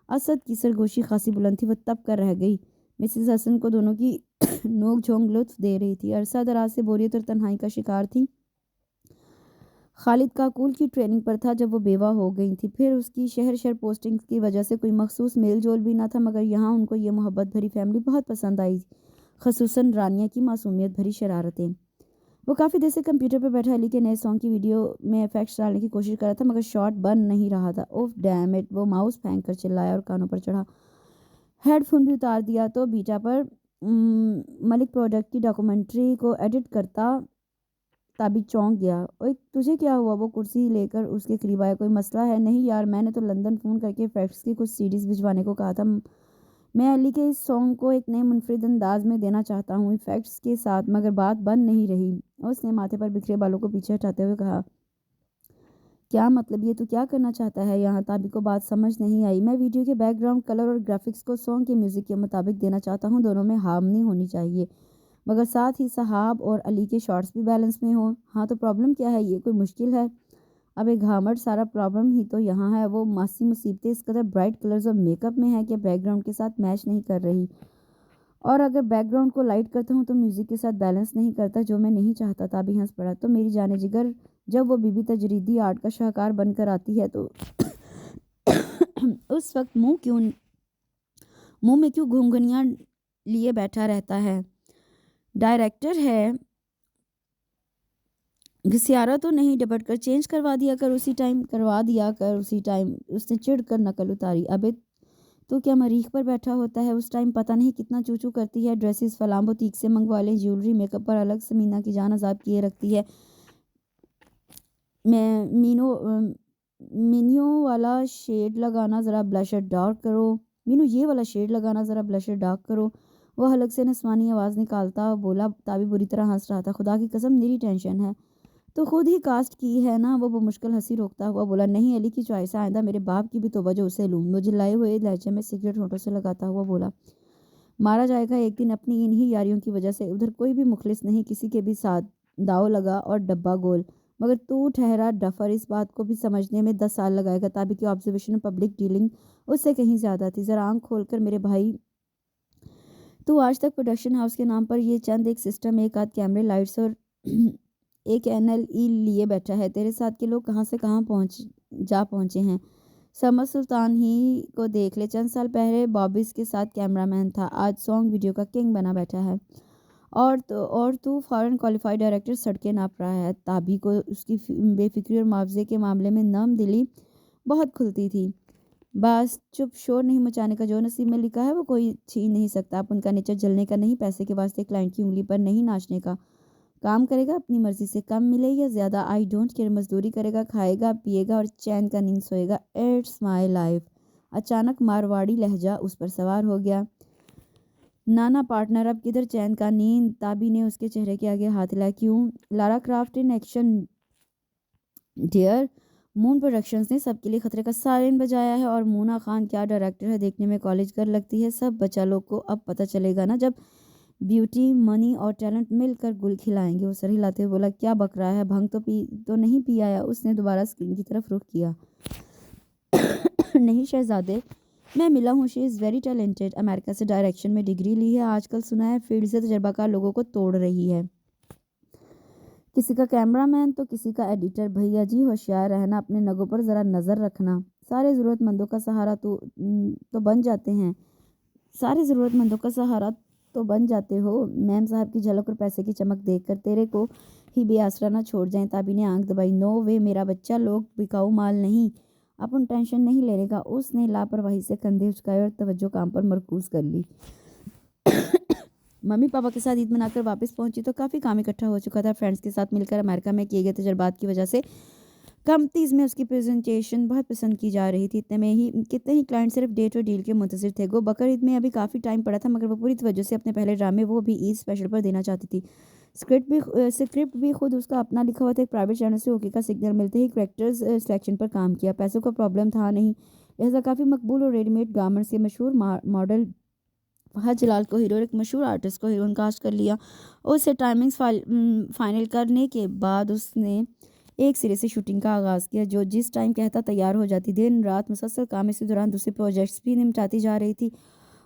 اسد کی سرگوشی خاصی بلند تھی. وہ تب کر رہ گئی. مسز حسن کو دونوں کی نوک جھونک لطف دے رہی تھی. عرصہ دراز سے بوریت اور تنہائی کا شکار تھی. خالد کاکول کی ٹریننگ پر تھا جب وہ بیوہ ہو گئی تھی. پھر اس کی شہر پوسٹنگ کی وجہ سے کوئی مخصوص میل جول بھی نہ تھا, مگر یہاں ان کو یہ محبت بھری فیملی بہت پسند آئی, خصوصاً رانیہ کی معصومیت بھری شرارتیں. وہ کافی دیر سے کمپیوٹر پر بیٹھا علی کے نئے سانگ کی ویڈیو میں ایفیکٹس ڈالنے کی کوشش کر رہا تھا, مگر شاٹ بن نہیں رہا تھا. اوف ڈیم اٹ. وہ ماؤس پھینک کر چلایا اور کانوں پر چڑھا. ہیڈ فون بھی اتار دیا تو بیٹا پر ملک پروڈکٹ کی ڈاکومنٹری کو ایڈٹ کرتا تابی چونک گیا. اوئے تجھے کیا ہوا؟ وہ کرسی لے کر اس کے قریب آیا. کوئی مسئلہ ہے؟ نہیں یار, میں نے تو لندن فون کر کے ایفیکٹس کی کچھ CDs بھجوانے کو کہا تھا. میں علی کے اس سانگ کو ایک نئے منفرد انداز میں دینا چاہتا ہوں ایفیکٹس کے ساتھ, مگر بات بن نہیں رہی. اس نے ماتھے پر بکھرے بالوں کو پیچھے ہٹاتے ہوئے کہا. کیا مطلب؟ یہ تو کیا کرنا چاہتا ہے یہاں؟ تابی کو بات سمجھ نہیں آئی. میں ویڈیو کے بیک گراؤنڈ کلر اور گرافکس کو سانگ کے میوزک کے مطابق دینا چاہتا ہوں. دونوں میں ہارمنی ہونی چاہیے, مگر ساتھ ہی صحاب اور علی کے شارٹس بھی بیلنس میں ہوں. ہاں تو پرابلم کیا ہے؟ یہ کوئی مشکل ہے؟ اب ایک گھامٹ سارا پرابلم ہی تو یہاں ہے. وہ ماسی مصیبتیں اس قدر برائٹ کلرز اور میک اپ میں ہیں کہ بیک گراؤنڈ کے ساتھ میچ نہیں کر رہی, اور اگر بیک گراؤنڈ کو لائٹ کرتا ہوں تو میوزک کے ساتھ بیلنس نہیں کرتا, جو میں نہیں چاہتا. تابی ہنس پڑا. تو میری جان جگر, جب وہ بی تجریدی آرٹ کا شاہکار بن کر آتی ہے تو اس وقت منہ میں کیوں گھونگھنیاں لیے بیٹھا رہتا ہے؟ ڈائریکٹر ہے, گھسیارا تو نہیں. ڈپٹ کر چینج کروا دیا کر اسی ٹائم. اس نے چڑھ کر نقل اتاری. ابے تو کیا مریخ پر بیٹھا ہوتا ہے؟ اس ٹائم پتہ نہیں کتنا چو چو کرتی ہے. ڈریسز فلاں بوتیک سے منگوا لیں. جیولری میک اپ پر الگ سمینہ کی جان عذاب کیے رکھتی ہے. میں مینیو والا شیڈ لگانا ذرا بلشر ڈارک کرو، مینو یہ والا شیڈ لگانا ذرا بلشر ڈارک کرو۔ وہ حلق سے نسوانی آواز نکالتا بولا، تابی بری طرح ہنس رہا تھا۔ خدا کی قسم میری ٹینشن ہے تو خود ہی کاسٹ کی ہے نا؟ وہ مشکل ہنسی روکتا ہوا بولا، نہیں علی کی چوائس ہے، آئندہ میرے باپ کی بھی توجہ اسے لوں۔ وہ جلائے ہوئے لہجے میں سگریٹ ہونٹوں سے لگاتا ہوا بولا، مارا جائے گا ایک دن اپنی انہی یاریوں کی وجہ سے۔ ادھر کوئی بھی مخلص نہیں، کسی کے بھی ساتھ داؤ لگا اور ڈبہ گول، مگر تو ٹھہرا ڈفر اس بات کو بھی سمجھنے میں 10 سال لگائے گا۔ تابی کی آبزرویشن پبلک ڈیلنگ اس سے کہیں زیادہ تھی۔ ذرا آنکھ کھول کر میرے بھائی، تو آج تک پروڈکشن ہاؤس کے نام پر یہ چند ایک سسٹم، ایک آدھ کیمرے، لائٹس اور ایک NLE لیے بیٹھا ہے۔ تیرے ساتھ کے لوگ کہاں سے کہاں پہنچے ہیں۔ سمر سلطان ہی کو دیکھ لے، چند سال پہلے بابیز کے ساتھ کیمرہ مین تھا، آج سانگ ویڈیو کا کنگ بنا بیٹھا ہے۔ اور تو فارن کوالیفائیڈ ڈائریکٹر سڑکیں ناپ رہا ہے۔ تابی کو اس کی بے فکری اور معاوضے کے معاملے میں نرم دلی بہت کھلتی تھی۔ بس چپ، شور نہیں مچانے کا، جو نصیب میں لکھا ہے وہ کوئی چھین نہیں سکتا۔ اب ان کا نیچر جلنے کا نہیں، پیسے کے واسطے کلائنٹ کی انگلی پر نہیں ناچنے کا۔ کام کرے گا اپنی مرضی سے، کم ملے یا زیادہ، آئی ڈونٹ کیئر۔ مزدوری کرے گا، کھائے گا پیے گا اور چین کا نیند سوئے گا۔ It's my life. اچانک مارواڑی لہجہ اس پر سوار ہو گیا۔ نانا پارٹنر، اب کدھر چین کا نیند؟ تابی نے اس کے چہرے کے آگے ہاتھ ہلایا۔ کیوں؟ Lara Croft in action dear. Moon Productions نے سب کے لیے خطرے کا سائرن بجایا ہے، اور مونا خان کیا ڈائریکٹر ہے، دیکھنے میں کالج گرل لگتی ہے۔ سب بچہ لوگ کو اب پتہ چلے گا نا، جب بیوٹی، منی اور ٹیلنٹ مل کر گل کھلائیں گے۔ وہ سر ہلاتے ہوئے بولا، کیا بک رہا ہے؟ بھنگ تو نہیں پی آیا؟ اس نے دوبارہ اسکرین کی طرف رخ کیا۔ نہیں شہزادے، میں ملا ہوں، شی از ویری ٹیلنٹڈ، امریکہ سے ڈائریکشن میں ڈگری لی ہے، آج کل سنا ہے فیلڈ سے تجربہ کار لوگوں کو توڑ رہی ہے، کسی کا کیمرہ مین تو کسی کا ایڈیٹر۔ بھیا جی ہوشیار رہنا، اپنے نگوں پر ذرا نظر رکھنا، سارے ضرورت مندوں کا سہارا تو بن جاتے ہیں، سارے ضرورت مندوں کا سہارا تو بن جاتے ہو۔ میم صاحب کی جھلک اور پیسے کی چمک دیکھ کر تیرے کو ہی بے آسرا نہ چھوڑ جائیں۔ تابی نے آنکھ دبائی۔ نو وے، میرا بچہ لوگ بکاؤ مال نہیں، اپن ٹینشن نہیں لینے کا۔ اس نے لاپرواہی سے کندھے اچکائے اور توجہ کام پر مرکوز کر لی۔ ممی پاپا کے ساتھ عید منا کر واپس پہنچی تو کافی کام اکٹھا ہو چکا تھا۔ فرینڈز کے ساتھ مل کر امریکہ میں کیے گئے تجربات کی وجہ سے کمپنیز میں اس کی پریزنٹیشن بہت پسند کی جا رہی تھی۔ کتنے ہی کلائنٹ صرف ڈیٹ اور ڈیل کے منتظر تھے۔ گو بقر عید میں ابھی کافی ٹائم پڑا تھا، مگر وہ پوری توجہ سے اپنے پہلے ڈرامے وہ بھی عید اسپیشل پر دینا چاہتی تھی۔ اسکرپٹ بھی خود اس کا اپنا لکھا ہوا تھا۔ ایک پرائیویٹ چینل سے اوکے کا سگنل ملتے ہی کریکٹرز سلیکشن پر کام کیا۔ پیسوں کا پرابلم تھا نہیں، لہذا کافی مقبول اور ریڈی میڈ گارمنٹس کے مشہور ماڈل فہد جلال کو ہیرو اور ایک مشہور آرٹسٹ کو ہیروئن کاسٹ کر لیا۔ اس سے ٹائمنگز فائنل کرنے کے بعد اس نے ایک سرے سے شوٹنگ کا آغاز کیا، جو جس ٹائم کہتا تیار ہو جاتی۔ دن رات مسلسل کام، اسی دوران دوسرے پروجیکٹس بھی نمٹاتی جا رہی تھی۔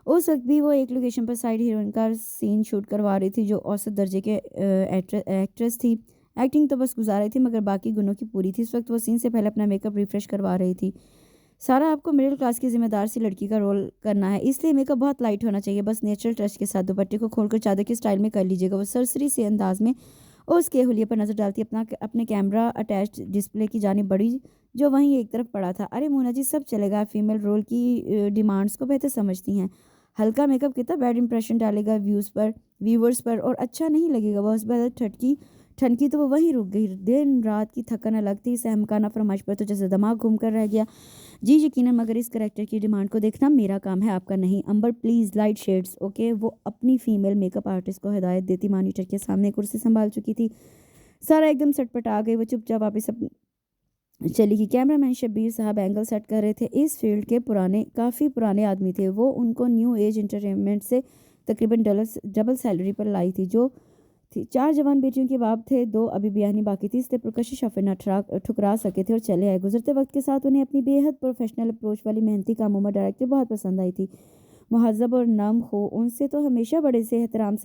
اس وقت بھی وہ ایک لوکیشن پر سائیڈ ہیروئن کا سین شوٹ کروا رہی تھی، جو اوسط درجے کے ایکٹریس تھی۔ ایکٹنگ تو بس گزار رہی تھی، مگر باقی گنوں کی پوری تھی۔ اس وقت وہ سین سے پہلے اپنا میک اپ ریفریش کروا رہی تھی۔ سارا آپ کو مڈل کلاس کی ذمہ دار سی لڑکی کا رول کرنا ہے، اس لیے میک اپ بہت لائٹ ہونا چاہیے، بس نیچرل ٹچ کے ساتھ۔ دوپٹے کو کھول کر چادر کے سٹائل میں کر لیجیے گا۔ وہ سرسری سے انداز میں اس کے حلیے پر نظر ڈالتی اپنے کیمرہ اٹیچڈ ڈسپلے کی جانب بڑھی، جو وہیں ایک طرف پڑا تھا۔ ارے مونا جی، سب چلے گا، فیمیل رول کی ڈیمانڈز کو بہتر سمجھتی ہیں۔ ہلکا میک اپ کتنا بیڈ امپریشن ڈالے گا ویورز پر، اور اچھا نہیں لگے گا۔ وہ اس بعد ٹھنکی تو وہ وہیں رک گئی۔ دن رات کی تھکن الگ تھی، اس احمقانہ فرمائش پر تو جیسے دماغ گھوم کر رہ گیا۔ جی یقیناً، مگر اس کریکٹر کی ڈیمانڈ کو دیکھنا میرا کام ہے، آپ کا نہیں۔ امبر پلیز، لائٹ شیڈز، اوکے۔ وہ اپنی فیمیل میک اپ آرٹسٹ کو ہدایت دیتی مانیٹر کے سامنے کرسی سنبھال چکی تھی۔ سارا ایک دم سٹ پٹ آ گئی۔ وہ چپ چاپ واپس چلی گئی۔ کیمرہ مین شبیر صاحب اینگل سیٹ کر رہے تھے۔ اس فیلڈ کے کافی پرانے آدمی تھے۔ وہ ان کو نیو ایج انٹرٹینمنٹ سے تقریباً ڈبل سیلری پر لائی تھی۔ جو تھی 4 جوان بیٹیوں کے باپ تھے، 2 ابھی بیاہ نہیں باقی تھی، اس لیے پرکشش آفر نہ ٹھکرا سکے تھے اور چلے آئے۔ گزرتے وقت کے ساتھ انہیں اپنی بے حد پروفیشنل اپروچ والی محنتی کام عمر ڈائریکٹر بہت پسند آئی تھی۔ مہذب اور نرم ہو، ان سے تو ہمیشہ بڑے سے احترام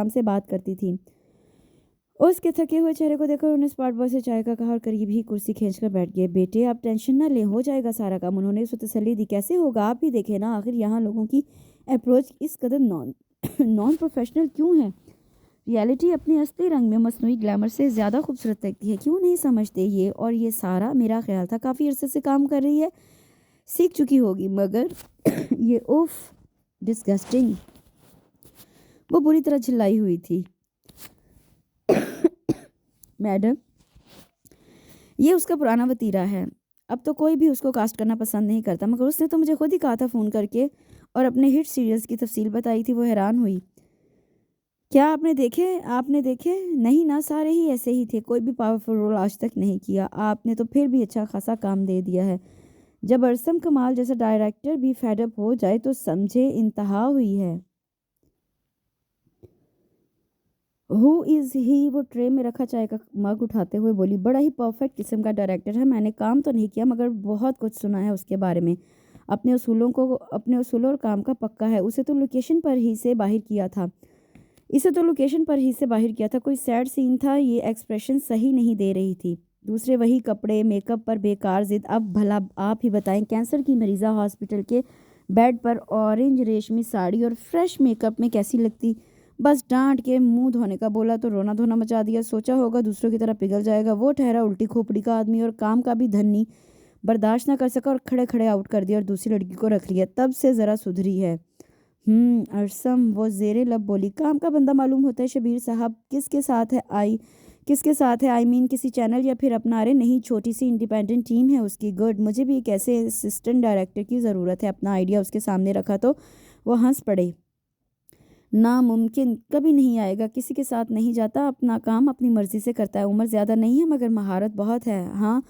سے بات کرتی تھی۔ اس کے تھکے ہوئے چہرے کو دیکھ کر انہوں نے اسپاٹ بوائے سے چائے کا کہا اور قریب ہی کرسی کھینچ کر بیٹھ گئے۔ بیٹے آپ ٹینشن نہ لیں، ہو جائے گا سارا کام۔ انہوں نے اسے تسلی دی۔ کیسے ہوگا؟ آپ بھی دیکھیں نا، آخر یہاں لوگوں کی اپروچ اس قدر نان پروفیشنل کیوں ہے؟ ریالٹی اپنے اصلی رنگ میں مصنوعی گلیمر سے زیادہ خوبصورت لگتی ہے، کیوں نہیں سمجھتے یہ؟ اور یہ سارا میرا خیال تھا کافی عرصے سے کام کر رہی ہے، سیکھ چکی ہوگی، مگر یہ ڈسگسٹنگ۔ وہ بری طرح جھلائی ہوئی تھی۔ میڈم، یہ اس کا پرانا وتیرہ ہے، اب تو کوئی بھی اس کو کاسٹ کرنا پسند نہیں کرتا، مگر اس نے تو مجھے خود ہی کہا تھا فون کر کے اور اپنے ہٹ سیریلز کی تفصیل بتائی تھی۔ وہ حیران ہوئی۔ کیا آپ نے دیکھے؟ نہیں نا، سارے ہی ایسے ہی تھے، کوئی بھی پاورفل رول آج تک نہیں کیا۔ آپ نے تو پھر بھی اچھا خاصا کام دے دیا ہے۔ جب ارسم کمال جیسا ڈائریکٹر بھی فیڈ اپ ہو جائے تو سمجھے انتہا ہوئی ہے۔ ہو از ہی؟ وہ ٹرے میں رکھا چائے کا مگ اٹھاتے ہوئے بولی۔ بڑا ہی پرفیکٹ قسم کا ڈائریکٹر ہے، میں نے کام تو نہیں کیا مگر بہت کچھ سنا ہے اس کے بارے میں۔ اپنے اصولوں اور کام کا پکا ہے۔ اسے تو لوکیشن پر ہی سے باہر کیا تھا، کوئی سیڈ سین تھا، یہ ایکسپریشن صحیح نہیں دے رہی تھی۔ دوسرے وہی کپڑے، میک اپ پر بیکار ضد۔ اب بھلا آپ ہی بتائیں، کینسر کی مریضہ ہاسپٹل کے بیڈ پر اورنج ریشمی ساڑی اور فریش میک اپ میں کیسی لگتی؟ بس ڈانٹ کے منہ دھونے کا بولا تو رونا دھونا مچا دیا۔ سوچا ہوگا دوسروں کی طرح پگھل جائے گا، وہ ٹھہرا الٹی کھوپڑی کا آدمی اور کام کا بھی دھنی، برداشت نہ کر سکا اور کھڑے کھڑے آؤٹ کر دیا اور دوسری لڑکی کو رکھ لیا۔ تب سے ذرا سدھری ہے۔ ارسم، وہ زیر لب بولی۔ کام کا بندہ معلوم ہوتا ہے شبیر صاحب۔ کس کے ساتھ ہے؟ آئی مین کسی چینل یا پھر اپنا؟ ارے نہیں، چھوٹی سی انڈیپینڈنٹ ٹیم ہے اس کی۔ گڈ، مجھے بھی ایک ایسے اسسٹنٹ ڈائریکٹر کی ضرورت ہے۔ اپنا آئیڈیا اس کے سامنے رکھا تو وہ ہنس پڑے۔ ناممکن، کبھی نہیں آئے گا، کسی کے ساتھ نہیں جاتا، اپنا کام اپنی مرضی سے کرتا ہے۔ عمر زیادہ نہیں ہے مگر مہارت بہت ہے۔ ہاں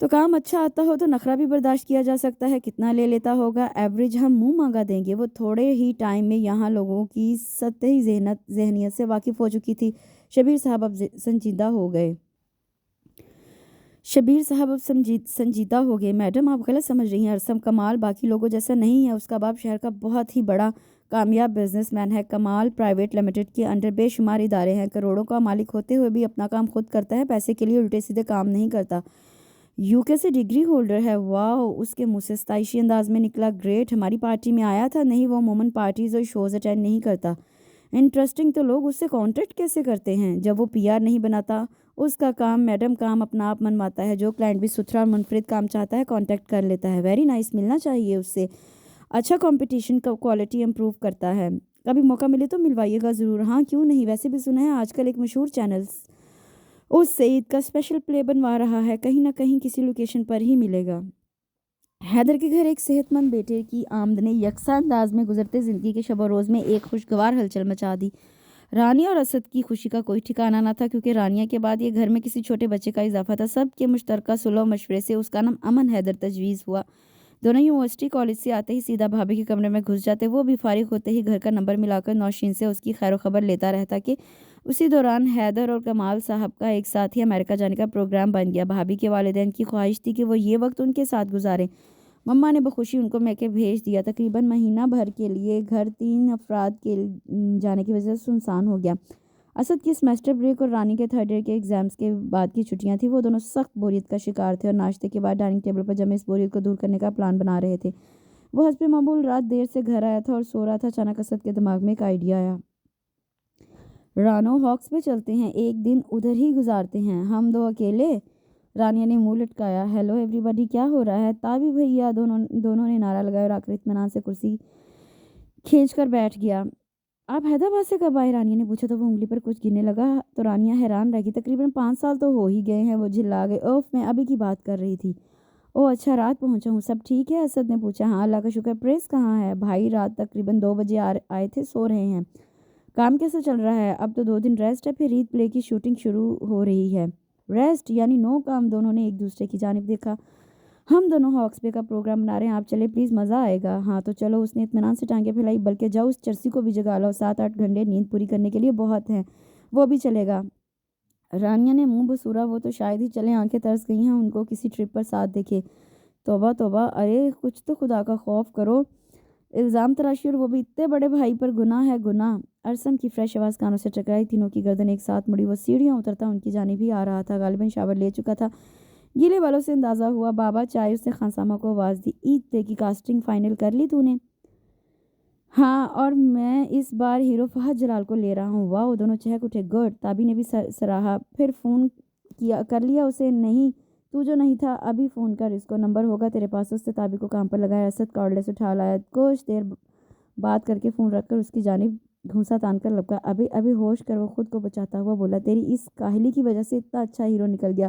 تو کام اچھا آتا ہو تو نخرہ بھی برداشت کیا جا سکتا ہے۔ کتنا لے لیتا ہوگا؟ ایوریج ہم منہ مانگا دیں گے۔ وہ تھوڑے ہی ٹائم میں یہاں لوگوں کی سطحی ذہنیت سے واقف ہو چکی تھی۔ شبیر صاحب اب سنجیدہ ہو گئے۔ میڈم آپ غلط سمجھ رہی ہیں، ارسم کمال باقی لوگوں جیسا نہیں ہے۔ اس کا باپ شہر کا بہت ہی بڑا کامیاب بزنس مین ہے۔ کمال پرائیویٹ لمیٹڈ کے انڈر بے شمار ادارے ہیں، کروڑوں کا مالک ہوتے ہوئے بھی اپنا کام خود کرتا ہے، پیسے کے لیے الٹے سیدھے کام نہیں کرتا۔ UK سے ڈگری ہولڈر ہے۔ واو، اس کے منہ سے ستائشی انداز میں نکلا۔ گریٹ، ہماری پارٹی میں آیا تھا؟ نہیں، وہ عموماً پارٹیز اور شوز اٹینڈ نہیں کرتا۔ انٹرسٹنگ، تو لوگ اس سے کانٹیکٹ کیسے کرتے ہیں؟ جب وہ PR نہیں بناتا اس کا کام؟ میڈم کام اپنا آپ منواتا ہے، جو کلائنٹ بھی ستھرا اور منفرد کام چاہتا ہے کانٹیکٹ کر لیتا ہے۔ ویری نائس، ملنا چاہیے اس سے، اچھا کمپٹیشن کا کوالٹی امپروو کرتا ہے۔ کبھی موقع ملے تو ملوائیے گا ضرور۔ ہاں کیوں نہیں، ویسے بھی سنا ہے آج کل ایک مشہور چینل اس سعید کا اسپیشل پلے بنوا رہا ہے، کہیں نہ کہیں کسی لوکیشن پر ہی ملے گا۔ حیدر کے گھر ایک صحت مند بیٹے کی آمد نے یکساں انداز میں گزرتے زندگی کے شب و روز میں ایک خوشگوار ہلچل مچا دی۔ رانیہ اور اسد کی خوشی کا کوئی ٹھکانہ نہ تھا، کیونکہ رانیہ کے بعد یہ گھر میں کسی چھوٹے بچے کا اضافہ تھا۔ سب کے مشترکہ صلح و مشورے سے اس کا نام امن حیدر تجویز ہوا۔ دونوں یونیورسٹی کالج سے آتے ہی سیدھا بھابھی کے کمرے میں گھس جاتے، وہ بھی فارغ ہوتے ہی گھر کا نمبر ملا کر نوشین سے اس کی خیر و خبر لیتا رہتا کہ اسی دوران حیدر اور کمال صاحب کا ایک ساتھ ہی امریکہ جانے کا پروگرام بن گیا۔ بھابھی کے والدین کی خواہش تھی کہ وہ یہ وقت ان کے ساتھ گزاریں۔ مما نے بخوشی ان کو میکے بھیج دیا۔ تقریباً مہینہ بھر کے لیے گھر 3 افراد کے جانے کی وجہ سے سنسان ہو گیا۔ اسد کی سیمسٹر بریک اور رانی کے 3rd ایئر کے ایگزامز کے بعد کی چھٹیاں تھیں۔ وہ دونوں سخت بوریت کا شکار تھے اور ناشتے کے بعد ڈائننگ ٹیبل پر جمے اس بوریت کو دور کرنے کا پلان بنا رہے تھے۔ وہ حسب معمول رات دیر سے گھر آیا تھا اور سو رہا تھا۔ اچانک اسد کے دماغ میں ایک آئیڈیا آیا۔ رانو، ہاکس پہ چلتے ہیں، ایک دن ادھر ہی گزارتے ہیں، ہم دو اکیلے۔ رانیہ نے منہ لٹکایا۔ ہیلو ایوری بڈی، کیا ہو رہا ہے؟ تابی بھیا، دونوں نے نعرہ لگایا اور آخر اطمینان سے کرسی کھینچ کر بیٹھ گیا۔ آپ حیدرآباد سے کب آئے؟ رانیہ نے پوچھا تو وہ انگلی پر کچھ گننے لگا تو رانیہ حیران رہ گئی۔ تقریباً 5 سال تو ہو ہی گئے ہیں، وہ جھلا گئے۔ اوف، میں ابھی کی بات کر رہی تھی۔ او اچھا، رات پہنچا ہوں، سب ٹھیک ہے؟ اسد نے پوچھا۔ ہاں اللہ کا شکر۔ پریس کہاں ہے؟ بھائی رات تقریباً 2 بجے آئے تھے، سو رہے ہیں۔ کام کیسا چل رہا ہے؟ اب تو 2 دن ریسٹ ہے، پھر عید پلے کی شوٹنگ شروع ہو رہی ہے۔ ریسٹ یعنی نو کام؟ دونوں نے ایک دوسرے کی جانب دیکھا۔ ہم دونوں ہاکس پے کا پروگرام بنا رہے ہیں، آپ چلے پلیز، مزہ آئے گا۔ ہاں تو چلو، اس نے اطمینان سے ٹانگیں پھیلائی۔ بلکہ جاؤ اس چرسی کو بھی جگا لاؤ، 7-8 گھنٹے نیند پوری کرنے کے لیے بہت ہیں، وہ بھی چلے گا۔ رانیہ نے منہ بسورا، وہ تو شاید ہی چلیں، آنکھیں ترس گئی ہیں ان کو کسی ٹرپ پر ساتھ دیکھے۔ توبہ توبہ، ارے کچھ تو خدا کا خوف کرو، الزام تراشی، اور وہ بھی اتنے بڑے بھائی پر، گناہ ہے گناہ۔ ارسم کی فریش آواز کانوں سے ٹکرائی، تینوں کی گردن ایک ساتھ مڑی۔ وہ سیڑھیاں اترتا ان کی جانب ہی آ رہا تھا، غالباً شاور لے چکا تھا۔ گیلے بالوں سے اندازہ ہوا۔ بابا چائے؟ اس نے خانسامہ کو آواز دی۔ عید پلے کی کاسٹنگ فائنل کر لی تو نے؟ ہاں، اور میں اس بار ہیرو فہد جلال کو لے رہا ہوں۔ واہ، دونوں چہک اٹھے۔ گڈ، تابی نے بھی سراہا۔ پھر فون کر لیا اسے؟ نہیں، تو جو نہیں تھا، ابھی فون کر، اس کو نمبر ہوگا تیرے پاس۔ اس سے تابی کو کام پر لگایا۔ اسد کارڈلیس اٹھا لایا، کچھ دیر بات کر کے فون رکھ کر اس کی جانب گھونسا تان کر لپکا۔ ابھی ہوش کر، وہ خود کو بچاتا ہوا بولا۔ تیری اس کاہلی کی وجہ سے اتنا اچھا ہیرو نکل گیا،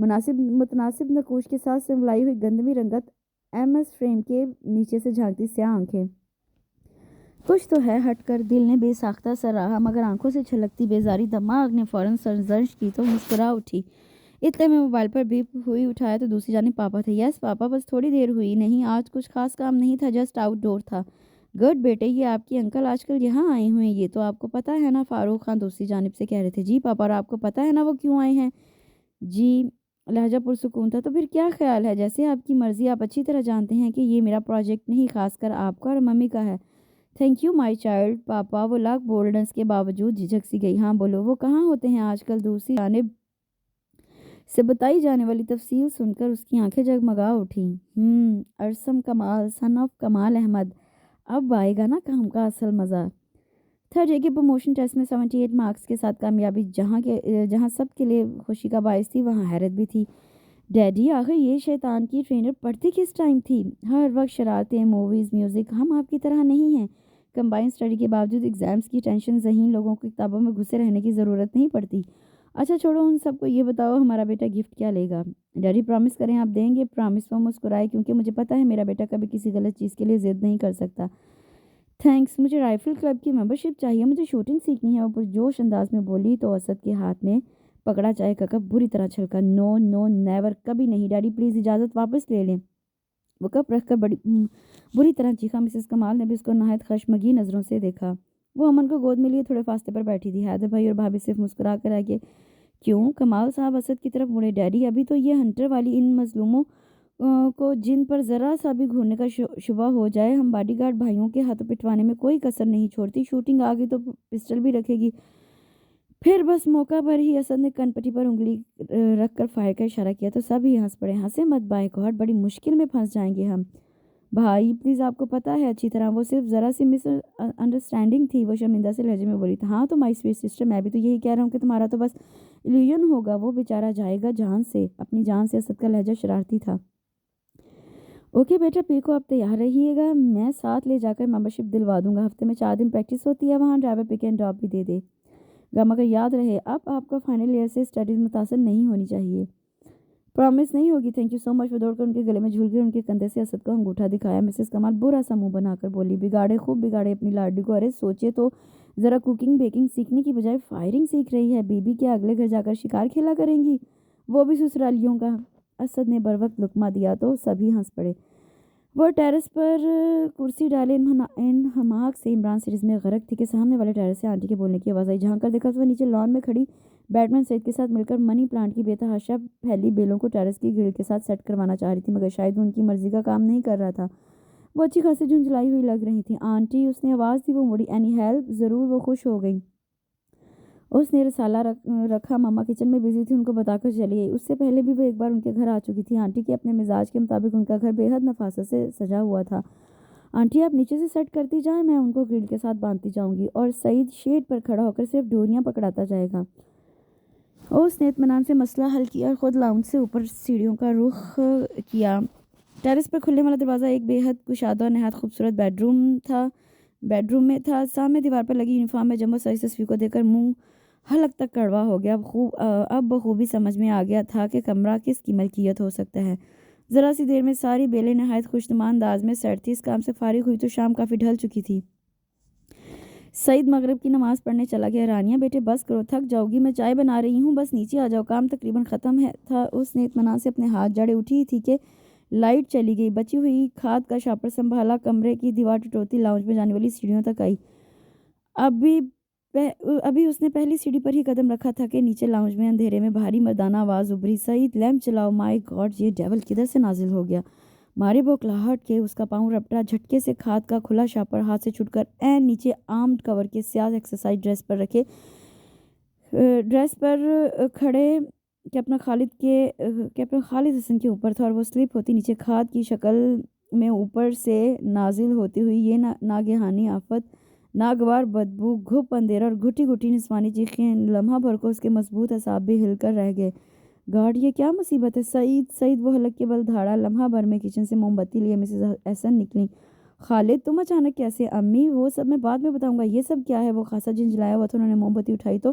متناسب نقوش کے ساتھ سنولائی ہوئی گندمی رنگت MS فریم کے نیچے سے جھانکتی سیاہ آنکھیں. کچھ تو ہے ہٹ کر، دل نے بے ساختہ سر رہا، مگر آنکھوں سے چھلکتی بیزاری دماغ نے فوراً سرزنش کی تو مسکرا اٹھی. اتنے میں موبائل پر بیپ ہوئی، اٹھایا تو دوسری جانب پاپا تھے. یس پاپا، بس تھوڑی دیر ہوئی نہیں، آج کچھ خاص کام نہیں تھا، جسٹ آؤٹ ڈور تھا. گڈ بیٹے، یہ آپ کی انکل آج کل یہاں آئے ہوئے ہیں، یہ تو آپ کو پتہ ہے نا؟ فاروق خان دوسری جانب سے کہہ رہے تھے. جی پاپا، اور آپ کو پتہ ہے نا وہ کیوں آئے ہیں؟ جی. لہجہ پرسکون تھا. تو پھر کیا خیال ہے؟ جیسے آپ کی مرضی. آپ اچھی طرح جانتے ہیں کہ یہ میرا پروجیکٹ نہیں، خاص کر آپ کا اور ممی کا ہے. Thank you my child. پاپا، وہ لاکھ بولڈنس کے باوجود جھجک سی گئی. ہاں بولو، وہ کہاں ہوتے ہیں آج کل؟ دوسری جانب سے بتائی جانے والی تفصیل سن کر اس کی آنکھیں جگمگا اٹھیں. ارسم کمال سن آف کمال احمد. اب آئے گا نا کام کا اصل مزہ. تھرڈ ایئر کے پروموشن ٹیسٹ میں 78 مارکس کے ساتھ کامیابی جہاں سب کے لیے خوشی کا باعث تھی، وہاں حیرت بھی تھی. ڈیڈی، آخر یہ شیطان کی ٹرینر پڑھتی کس ٹائم تھی؟ ہر وقت شرارتیں، موویز، میوزک. ہم آپ کی طرح نہیں ہیں. کمبائن اسٹڈی کے باوجود ایگزامز کی ٹینشن ذہین لوگوں کو کتابوں میں گھسے رہنے کی ضرورت نہیں پڑتی. اچھا چھوڑو ان سب کو، یہ بتاؤ ہمارا بیٹا گفٹ کیا لے گا؟ ڈیڈی پرامس کریں آپ دیں گے. پرامس. وہ مسکرائے. کیونکہ مجھے پتہ ہے میرا بیٹا کبھی کسی غلط چیز کے لیے ضد نہیں کر سکتا. تھینکس. مجھے رائفل کلب کی ممبرشپ چاہیے، مجھے شوٹنگ سیکھنی ہے. وہ پرجوش انداز میں بولی تو اسد کے ہاتھ میں پکڑا چائے کا کپ بری طرح چھلکا. نو نو نیور، کبھی نہیں. ڈیڈی پلیز اجازت واپس لے لیں. وہ کپ رکھ کر بری طرح چیخا. مسز کمال نے بھی اس کو نہایت خشمگین نظروں سے دیکھا. وہ امن کو گود میں لیے تھوڑے فاصلے پر بیٹھی تھی. حیدر بھائی اور بھابھی صرف مسکرا کر آگے. کیوں؟ کمال صاحب اسد کی طرف مڑے. ڈیڈی، ابھی تو یہ ہنٹر والی ان مظلوموں کو جن پر ذرا سا بھی گھورنے کا شبہ ہو جائے، ہم باڈی گارڈ بھائیوں کے ہاتھوں پٹوانے میں کوئی کسر نہیں چھوڑتی. شوٹنگ آ گئی تو پسٹل بھی رکھے گی. پھر بس موقع پر ہی اسد نے کن پٹی پر انگلی رکھ کر فائر کا اشارہ کیا تو سب ہی ہنس پڑے. ہنسے مت بائی گاڈ، بڑی مشکل میں پھنس جائیں گے ہم. بھائی پلیز، آپ کو پتہ ہے اچھی طرح وہ صرف ذرا سی مس انڈرسٹینڈنگ تھی. وہ شرمندہ سے لہجے میں بولی. ہاں تو مائی سویٹ سسٹر، میں بھی تو یہی کہہ رہا ہوں کہ تمہارا تو بس ایلیوژن ہوگا. وہ بیچارہ جائے گا جان سے، اپنی جان سے. اسد کا لہجہ شرارتی تھا. اوکے بیٹا، پی کو آپ تیار رہیے گا، میں ساتھ لے جا کر ممبرشپ دلوا دوں گا. ہفتے میں 4 دن پریکٹس ہوتی ہے وہاں. ڈرائیور پک اینڈ ڈراپ بھی دے دے گا. مگر یاد رہے اب آپ کا فائنل ایئر سے اسٹڈیز متاثر نہیں ہونی چاہیے. پرومس نہیں ہوگی. تھینک یو سو مچ. وہ دوڑ کر ان کے گلے میں جھول گئی. ان کے کندھے سے اسد کو انگوٹھا دکھایا. مسز کمال برا سا منہ بنا کر بولی. بگاڑے، خوب بگاڑے اپنی لاڈلی کو. ارے سوچے تو ذرا، کوکنگ بیکنگ سیکھنے کی بجائے فائرنگ سیکھ رہی ہے. بی بی کیا اگلے گھر جا کر شکار کھیلا کریں گی، وہ بھی سسرالیوں کا؟ اسد نے بروقت لقمہ دیا تو سبھی ہنس پڑے. وہ ٹیرس پر کرسی ڈالے ان ہماک سے عمران سیریز میں غرق تھی کہ سامنے والے ٹیرس سے آنٹی کے بولنے کی آواز آئی. جھانک کر دیکھا تو وہ نیچے لان میں کھڑی بیٹمین سعید کے ساتھ مل کر منی پلانٹ کی بے تحاشا پھیلی بیلوں کو ٹیرس کی گرل کے ساتھ سیٹ کروانا چاہ رہی تھی. مگر شاید وہ ان کی مرضی کا کام نہیں کر رہا تھا. وہ اچھی خاصی جھنجھلائی ہوئی لگ رہی تھی. آنٹی، اس نے آواز دی. وہ مڑی. Any help? ضرور. وہ خوش ہو گئی. اس نے رسالہ رکھا. ماما کچن میں بزی تھی، ان کو بتا کر چلی گئی. اس سے پہلے بھی وہ ایک بار ان کے گھر آ چکی تھی. آنٹی کے اپنے مزاج کے مطابق ان کا گھر بے حد نفاست سے سجا ہوا تھا. آنٹی آپ نیچے سے سیٹ کرتی جائیں، میں ان کو گرل کے ساتھ باندھتی جاؤں گی اور سعید شیڈ پر کھڑا ہو کر صرف ڈوریاں پکڑاتا جائے گا. اس نے اطمینان سے مسئلہ حل کیا اور خود لاؤنج سے اوپر سیڑھیوں کا رخ کیا. ٹیرس پر کھلنے والا دروازہ ایک بے حد کشادہ اور نہایت خوبصورت بیڈ روم میں تھا. سامنے دیوار پر لگی یونیفارم میں جمع سائز تصویر کو دیکھ کر منہ حلق تک کڑوا ہو گیا. اب بخوبی سمجھ میں آ گیا تھا کہ کمرہ کس کی ملکیت ہو سکتا ہے. ذرا سی دیر میں ساری بیلیں نہایت خوشنما انداز میں سیٹ تھی. اس کام سے فارغ ہوئی تو شام کافی ڈھل چکی تھی. سعید مغرب کی نماز پڑھنے چلا گیا. رانیہ بیٹے بس کرو، تھک جاؤ گی، میں چائے بنا رہی ہوں، بس نیچے آ جاؤ، کام تقریباً ختم تھا. اس نے اطمینان سے اپنے ہاتھ جڑے اٹھی تھی کہ لائٹ چلی گئی. بچی ہوئی کھاد کا شاپر سنبھالا. کمرے کی دیوار ٹٹوتی لاؤنج میں جانے والی سیڑھیوں تک آئی. ابھی اس نے پہلی سیڑھی پر ہی قدم رکھا تھا کہ نیچے لاؤنج میں اندھیرے میں بھاری مردانہ آواز ابھری. سعید لیمپ چلاؤ. مائی گاڈ، یہ ڈیول کدھر سے نازل ہو گیا؟ مارے بوکھلاہٹ کے اس کا پاؤں رپٹا. جھٹکے سے کھاد کا کھلا شاپر ہاتھ سے چھوٹ کر عین نیچے آرمڈ کور کے سیاہ ایکسرسائز ڈریس پر کھڑے کیپٹن خالد حسن کے اوپر تھا اور وہ سلپ ہوتی نیچے کھاد کی شکل میں اوپر سے نازل ہوتی ہوئی. یہ ناگہانی آفت، ناگوار بدبو، گھپ اندھیرا اور گھٹی گھٹی نسوانی چیخیں لمحہ بھر کو اس کے مضبوط اعصاب بھی ہل کر رہ گئے. گاڈ، یہ کیا مصیبت ہے؟ سعید وہ حلق کے بل دھاڑا. لمحہ بھر میں کچن سے موم بتی لیے مسز احسن نکلی. خالد تم اچانک کیسے؟ امی وہ سب میں بعد میں بتاؤں گا. یہ سب کیا ہے؟ وہ خاصا جھنجھلایا ہوا تھا. انہوں نے موم بتی اٹھائی تو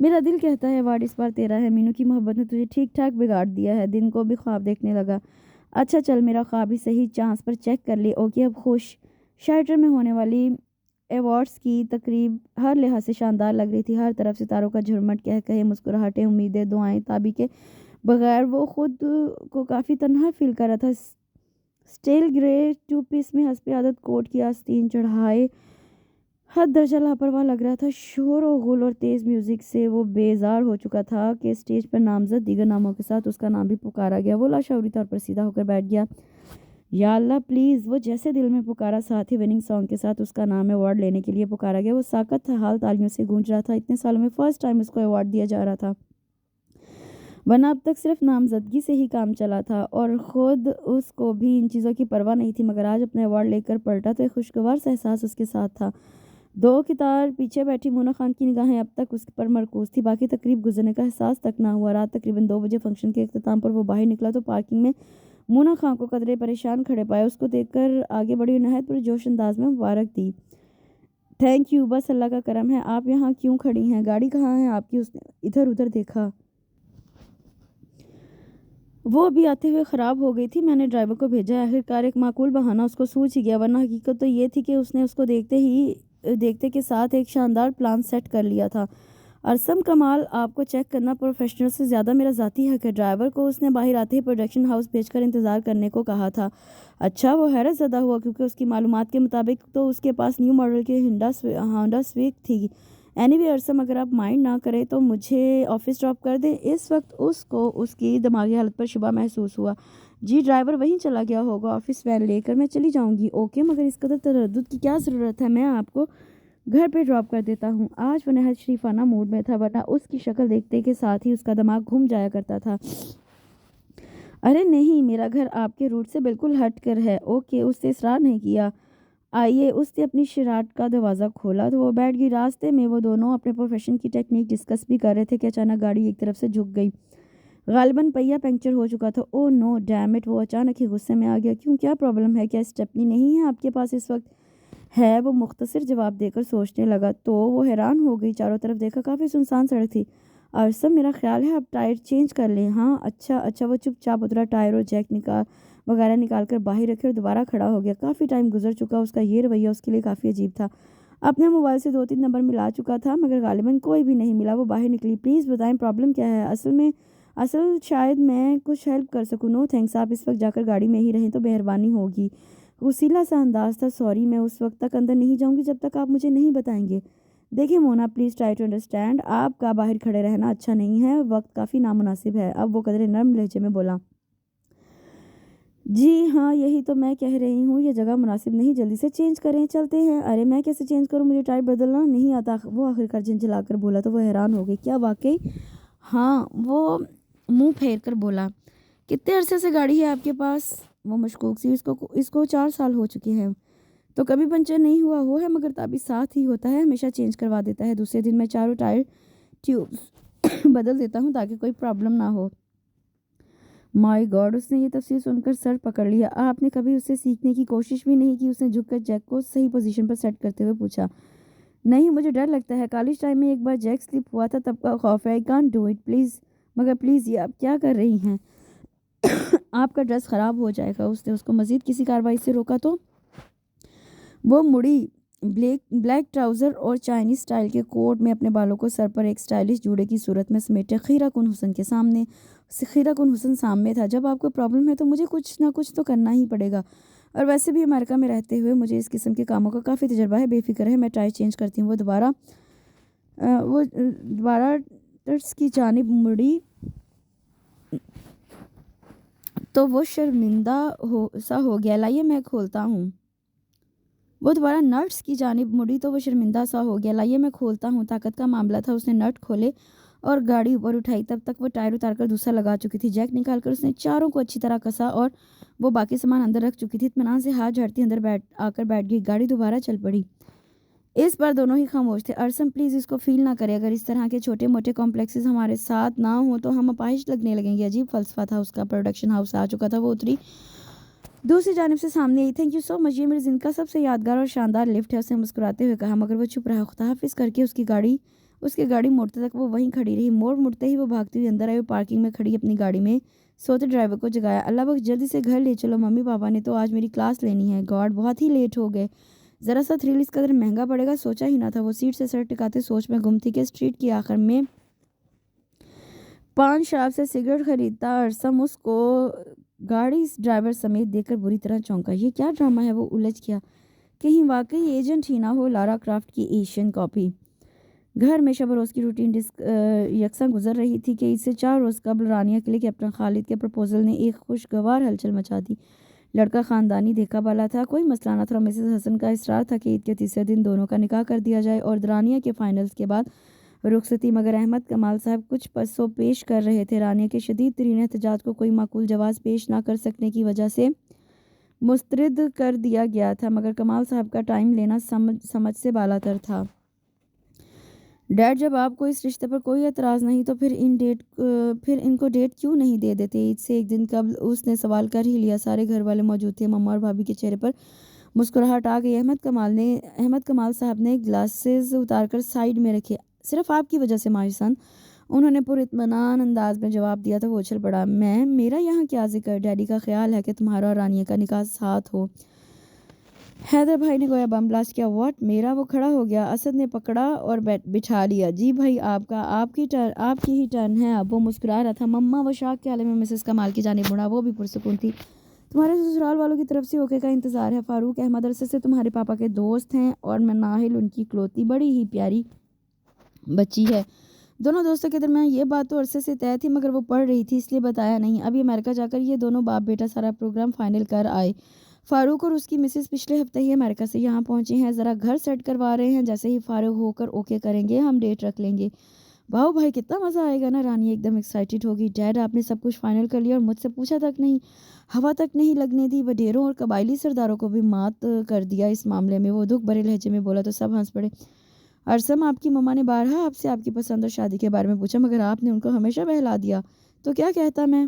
میرا دل کہتا ہے ایوارڈ اس بار تیرا ہے، مینو کی محبت نے تجھے ٹھیک ٹھاک بگاڑ دیا ہے، دن کو بھی خواب دیکھنے لگا۔ اچھا چل میرا خواب ہی صحیح، چانس پر چیک کر لی، اوکے اب خوش۔ شیلٹر میں ہونے والی ایوارڈز کی تقریب ہر لحاظ سے شاندار لگ رہی تھی، ہر طرف ستاروں کا جھرمٹ، کہے مسکراہٹیں، امیدیں، دعائیں تابی کے بغیر وہ خود کو کافی تنہا فیل کر رہا تھا۔ اسٹیل گرے ٹو پیس میں حسب عادت کوٹ کی آستین چڑھائے حد درجہ لاپرواہ لگ رہا تھا، شور و غل اور تیز میوزک سے وہ بیزار ہو چکا تھا کہ اسٹیج پر نامزد دیگر ناموں کے ساتھ اس کا نام بھی پکارا گیا۔ وہ لاشعوری طور پر سیدھا ہو کر بیٹھ گیا۔ یا اللہ پلیز، وہ جیسے دل میں پکارا، ساتھ ہی وننگ سانگ کے ساتھ اس کا نام ایوارڈ لینے کے لیے پکارا گیا۔ وہ ساکت تھا، حال تالیوں سے گونج رہا تھا، اتنے سالوں میں فرسٹ ٹائم اس کو ایوارڈ دیا جا رہا تھا، ورنہ اب تک صرف نامزدگی سے ہی کام چلا تھا اور خود اس کو بھی ان چیزوں کی پرواہ نہیں تھی، مگر آج اپنا ایوارڈ لے کر پلٹا تو ایک خوشگوار سا احساس اس کے ساتھ تھا۔ دو قطار پیچھے بیٹھی مونا خان کی نگاہیں اب تک اس پر مرکوز تھی، باقی تقریب گزرنے کا احساس تک نہ ہوا۔ رات تقریباً 2 بجے فنکشن کے اختتام پر وہ باہر نکلا تو پارکنگ میں مونا خان کو قدرے پریشان کھڑے پائے، اس کو دیکھ کر آگے بڑی، نہایت پر جوش انداز میں مبارک دی۔ تھینک یو، بس اللہ کا کرم ہے، آپ یہاں کیوں کھڑی ہیں؟ گاڑی کہاں ہے آپ کی؟ اس نے ادھر ادھر دیکھا، وہ بھی آتے ہوئے خراب ہو گئی تھی، میں نے ڈرائیور کو بھیجا ہے۔ آخرکار ایک معقول بہانہ اس کو سوچ ہی گیا، ورنہ حقیقت تو یہ تھی کہ اس نے اس کو دیکھتے کے ساتھ ایک شاندار پلان سیٹ کر لیا تھا۔ ارسم کمال، آپ کو چیک کرنا پروفیشنل سے زیادہ میرا ذاتی حق ہے۔ ڈرائیور کو اس نے باہر آتے ہی پروڈکشن ہاؤس بھیج کر انتظار کرنے کو کہا تھا۔ اچھا، وہ حیرت زدہ ہوا کیونکہ اس کی معلومات کے مطابق تو اس کے پاس نیو ماڈل کی ہونڈا سویگ تھی۔ اینی وے ارسم، اگر آپ مائنڈ نہ کریں تو مجھے آفس ڈراپ کر دیں۔ اس وقت اس کو اس کی دماغی حالت پر شبہ محسوس ہوا۔ جی، ڈرائیور وہیں چلا گیا ہوگا، آفس وین لے کر میں چلی جاؤں گی۔ اوکے، مگر اس قدر تردد کی کیا ضرورت ہے؟ میں آپ کو گھر پہ ڈراپ کر دیتا ہوں۔ آج وہ نہایت شریفانہ موڈ میں تھا، ورنہ اس کی شکل دیکھتے کے ساتھ ہی اس کا دماغ گھوم جایا کرتا تھا۔ ارے نہیں، میرا گھر آپ کے روٹ سے بالکل ہٹ کر ہے۔ اوکے، اس نے اصرار نہیں کیا۔ آئیے، اس نے اپنی شراٹ کا دروازہ کھولا تو وہ بیٹھ گئی۔ راستے میں وہ دونوں اپنے پروفیشن کی ٹیکنیک ڈسکس بھی کر رہے تھے کہ اچانک گاڑی ایک طرف سے جھک گئی، غالباً پہیہ پنکچر ہو چکا تھا۔ او نو ڈیم اٹ، وہ اچانک ہی غصے میں آ گیا۔ کیوں، کیا پرابلم ہے؟ کیا اسٹیپنی نہیں ہے آپ کے پاس اس وقت؟ ہے، وہ مختصر جواب دے کر سوچنے لگا تو وہ حیران ہو گئی، چاروں طرف دیکھا، کافی سنسان سڑک تھی۔ ارسم، میرا خیال ہے آپ ٹائر چینج کر لیں۔ ہاں اچھا، وہ چپ چاپ اترا، ٹائر اور جیک وغیرہ نکال کر باہر رکھے اور دوبارہ کھڑا ہو گیا۔ کافی ٹائم گزر چکا، اس کا یہ رویہ اس کے لیے کافی عجیب تھا۔ اپنے موبائل سے 2-3 نمبر ملا چکا تھا مگر غالباً کوئی بھی نہیں ملا۔ وہ باہر نکلی۔ پلیز بتائیں پرابلم کیا ہے؟ اصل شاید میں کچھ ہیلپ کر سکوں۔ نو تھینکس، آپ اس وقت جا کر گاڑی میں ہی رہیں تو مہربانی ہوگی۔ غصیلا سا انداز تھا۔ سوری، میں اس وقت تک اندر نہیں جاؤں گی جب تک آپ مجھے نہیں بتائیں گے۔ دیکھیں مونا، پلیز ٹرائی ٹو انڈرسٹینڈ، آپ کا باہر کھڑے رہنا اچھا نہیں ہے، وقت کافی نامناسب ہے۔ اب وہ قدرے نرم لہجے میں بولا۔ جی ہاں، یہی تو میں کہہ رہی ہوں، یہ جگہ مناسب نہیں، جلدی سے چینج کریں، چلتے ہیں۔ ارے میں کیسے چینج کروں؟ مجھے ٹائر بدلنا نہیں آتا، وہ آخرکار جھنجھلا کر بولا تو وہ حیران ہو گئی۔ کیا واقعی؟ ہاں، وہ منہ پھیر کر بولا۔ کتنے عرصے سے گاڑی ہے آپ کے پاس؟ وہ مشکوک سی، اس کو 4 سال ہو چکے ہیں۔ تو کبھی پنچر نہیں ہوا ہے، مگر تبھی ساتھ ہی ہوتا ہے، ہمیشہ چینج کروا دیتا ہے۔ دوسرے دن میں چاروں ٹائر ٹیوبز بدل دیتا ہوں تاکہ کوئی پرابلم نہ ہو۔ مائی گاڈ، اس نے یہ تفصیل سن کر سر پکڑ لیا۔ آپ نے کبھی اس سے سیکھنے کی کوشش بھی نہیں کی؟ اس نے جھک کر جیک کو صحیح پوزیشن پر سیٹ کرتے ہوئے پوچھا۔ نہیں، مجھے ڈر لگتا ہے، کالج ٹائم میں ایک بار جیک سلپ ہوا تھا، تب کا خوف ہے۔ I can't do it, please. مگر پلیز، یہ آپ کیا کر رہی ہیں؟ آپ کا ڈریس خراب ہو جائے گا۔ اس نے اس کو مزید کسی کارروائی سے روکا تو وہ مڑی، بلیک ٹراؤزر اور چائنیز سٹائل کے کوٹ میں، اپنے بالوں کو سر پر ایک سٹائلش جوڑے کی صورت میں سمیٹے خیرہ کن حسن سامنے تھا۔ جب آپ کو پرابلم ہے تو مجھے کچھ نہ کچھ تو کرنا ہی پڑے گا، اور ویسے بھی امریکہ میں رہتے ہوئے مجھے اس قسم کے کاموں کا کافی تجربہ ہے۔ بے فکر ہے، میں ٹائر چینج کرتی ہوں۔ وہ دوبارہ ٹرس کی جانب مڑی تو وہ شرمندہ سا ہو گیا۔ لائیے میں کھولتا ہوں۔ وہ دوبارہ نٹس کی جانب مڑی تو وہ شرمندہ سا ہو گیا۔ لائیے میں کھولتا ہوں۔ طاقت کا معاملہ تھا، اس نے نٹ کھولے اور گاڑی اوپر اٹھائی۔ تب تک وہ ٹائر اتار کر دوسرا لگا چکی تھی۔ جیک نکال کر اس نے چاروں کو اچھی طرح کسا اور وہ باقی سامان اندر رکھ چکی تھی۔ اطمینان سے ہاتھ جھاڑتی اندر آ کر بیٹھ گئی۔ گاڑی دوبارہ چل پڑی۔ اس بار دونوں ہی خاموش تھے۔ ارسم، پلیز اس کو فیل نہ کرے، اگر اس طرح کے چھوٹے موٹے کمپلیکسز ہمارے ساتھ نہ ہوں تو ہم اپاہج لگنے لگیں گے۔ عجیب فلسفہ تھا اس کا۔ پروڈکشن ہاؤس آ چکا تھا۔ وہ اتری، دوسری جانب سے سامنے آئی۔ تھینک یو سو مچ، یہ میری زندگی کا سب سے یادگار اور شاندار لفٹ ہے، اس نے مسکراتے ہوئے کہا، مگر وہ چپ رہا۔ خدا حافظ کر کے اس کی گاڑی اس کی گاڑی موڑتے تک وہ وہیں کھڑی رہی۔ مڑتے ہی وہ بھاگتی ہوئی اندر آئی اور پارکنگ میں کھڑی اپنی گاڑی میں سوتے ڈرائیور کو جگایا۔ اللہ بخش جلدی سے گھر لے چلو، ممی پاپا نے تو آج میری کلاس لینی ہے۔ گاڈ بہت ہی لیٹ ہو گئے، ذرا سا تھرل اس قدر مہنگا پڑے گا سوچا ہی نہ تھا۔ وہ سیٹ سے سر ٹکاتے سوچ میں گم تھی کہ اسٹریٹ کی آخر میں پان شاپ سے سگریٹ خریدتا ارسم اس کو گاڑی ڈرائیور سمیت دیکھ کر بری طرح چونکا۔ یہ کیا ڈرامہ ہے؟ وہ الجھ گیا، کہیں واقعی ایجنٹ ہی نہ ہو لارا کرافٹ کی ایشین کاپی۔ گھر میں شب روز کی روٹین یکساں گزر رہی تھی کہ اس سے 4 روز قبل رانیہ کے لیے کیپٹن خالد کے پرپوزل نے ایک خوشگوار ہلچل مچا دی۔ لڑکا خاندانی دیکھا بالا تھا، کوئی مسئلہ نہ تھا۔ مسز حسن کا اصرار تھا کہ عید کے تیسرے دن دونوں کا نکاح کر دیا جائے اور رانیہ کے فائنلز کے بعد رخصتی، مگر احمد کمال صاحب کچھ پس و پیش کر رہے تھے۔ رانیہ کے شدید ترین احتجاج کو کوئی معقول جواز پیش نہ کر سکنے کی وجہ سے مسترد کر دیا گیا تھا، مگر کمال صاحب کا ٹائم لینا سمجھ سے بالا تر تھا۔ ڈیڈ، جب آپ کو اس رشتے پر کوئی اعتراض نہیں تو پھر ان کو ڈیٹ کیوں نہیں دے دیتے؟ عید سے ایک دن قبل اس نے سوال کر ہی لیا۔ سارے گھر والے موجود تھے، مما اور بھابھی کے چہرے پر مسکراہٹ آ گئی۔ احمد کمال صاحب نے گلاسز اتار کر سائیڈ میں رکھے۔ صرف آپ کی وجہ سے مایوسن، انہوں نے پر اطمینان انداز میں جواب دیا تو وہ اچھل پڑا۔ میرا یہاں کیا ذکر؟ ڈیڈی کا خیال ہے کہ تمہارا اور رانیہ کا نکاح ساتھ ہو۔ حیدر بھائی نے گویا بم بلاسٹ کیا۔ واٹ؟ میرا؟ وہ کھڑا ہو گیا۔ اسد نے پکڑا اور بٹھا لیا۔ جی بھائی، آپ کی ہی ٹرن ہے اب۔ وہ مسکرا رہا تھا۔ مما، وہ شاک کے عالم میں مسز کمال کی جانب مڑا، وہ بھی پرسکون تھی۔ تمہارے سسرال والوں کی طرف سے اوکے کا انتظار ہے فاروق احمد، عرصے سے تمہارے پاپا کے دوست ہیں اور مناہل ان کی اکلوتی بڑی ہی پیاری بچی ہے۔ دونوں دوستوں کے درمیان یہ بات تو عرصے سے طے تھی، مگر وہ پڑھ رہی تھی اس لیے بتایا نہیں۔ ابھی امریکہ جا کر یہ دونوں باپ بیٹا سارا پروگرام فائنل کر آئے۔ فاروق اور اس کی مسز پچھلے ہفتے ہی امریکہ سے یہاں پہنچے ہیں، ذرا گھر سیٹ کروا رہے ہیں، جیسے ہی فارغ ہو کر اوکے کریں گے ہم ڈیٹ رکھ لیں گے۔ واؤ بھائی، کتنا مزہ آئے گا نا؟ رانی ایک دم ایکسائٹڈ ہو گئی۔ ڈیڈ، آپ نے سب کچھ فائنل کر لیا اور مجھ سے پوچھا تک نہیں، ہوا تک نہیں لگنے دی؟ وڈیروں اور قبائلی سرداروں کو بھی مات کر دیا اس معاملے میں؟ وہ دکھ بھرے لہجے میں بولا تو سب ہنس پڑے۔ ارسم، آپ کی مما نے بارہا آپ سے آپ کی پسند اور شادی کے بارے میں پوچھا، مگر آپ نے ان کو ہمیشہ بہلا دیا، تو کیا کہتا میں؟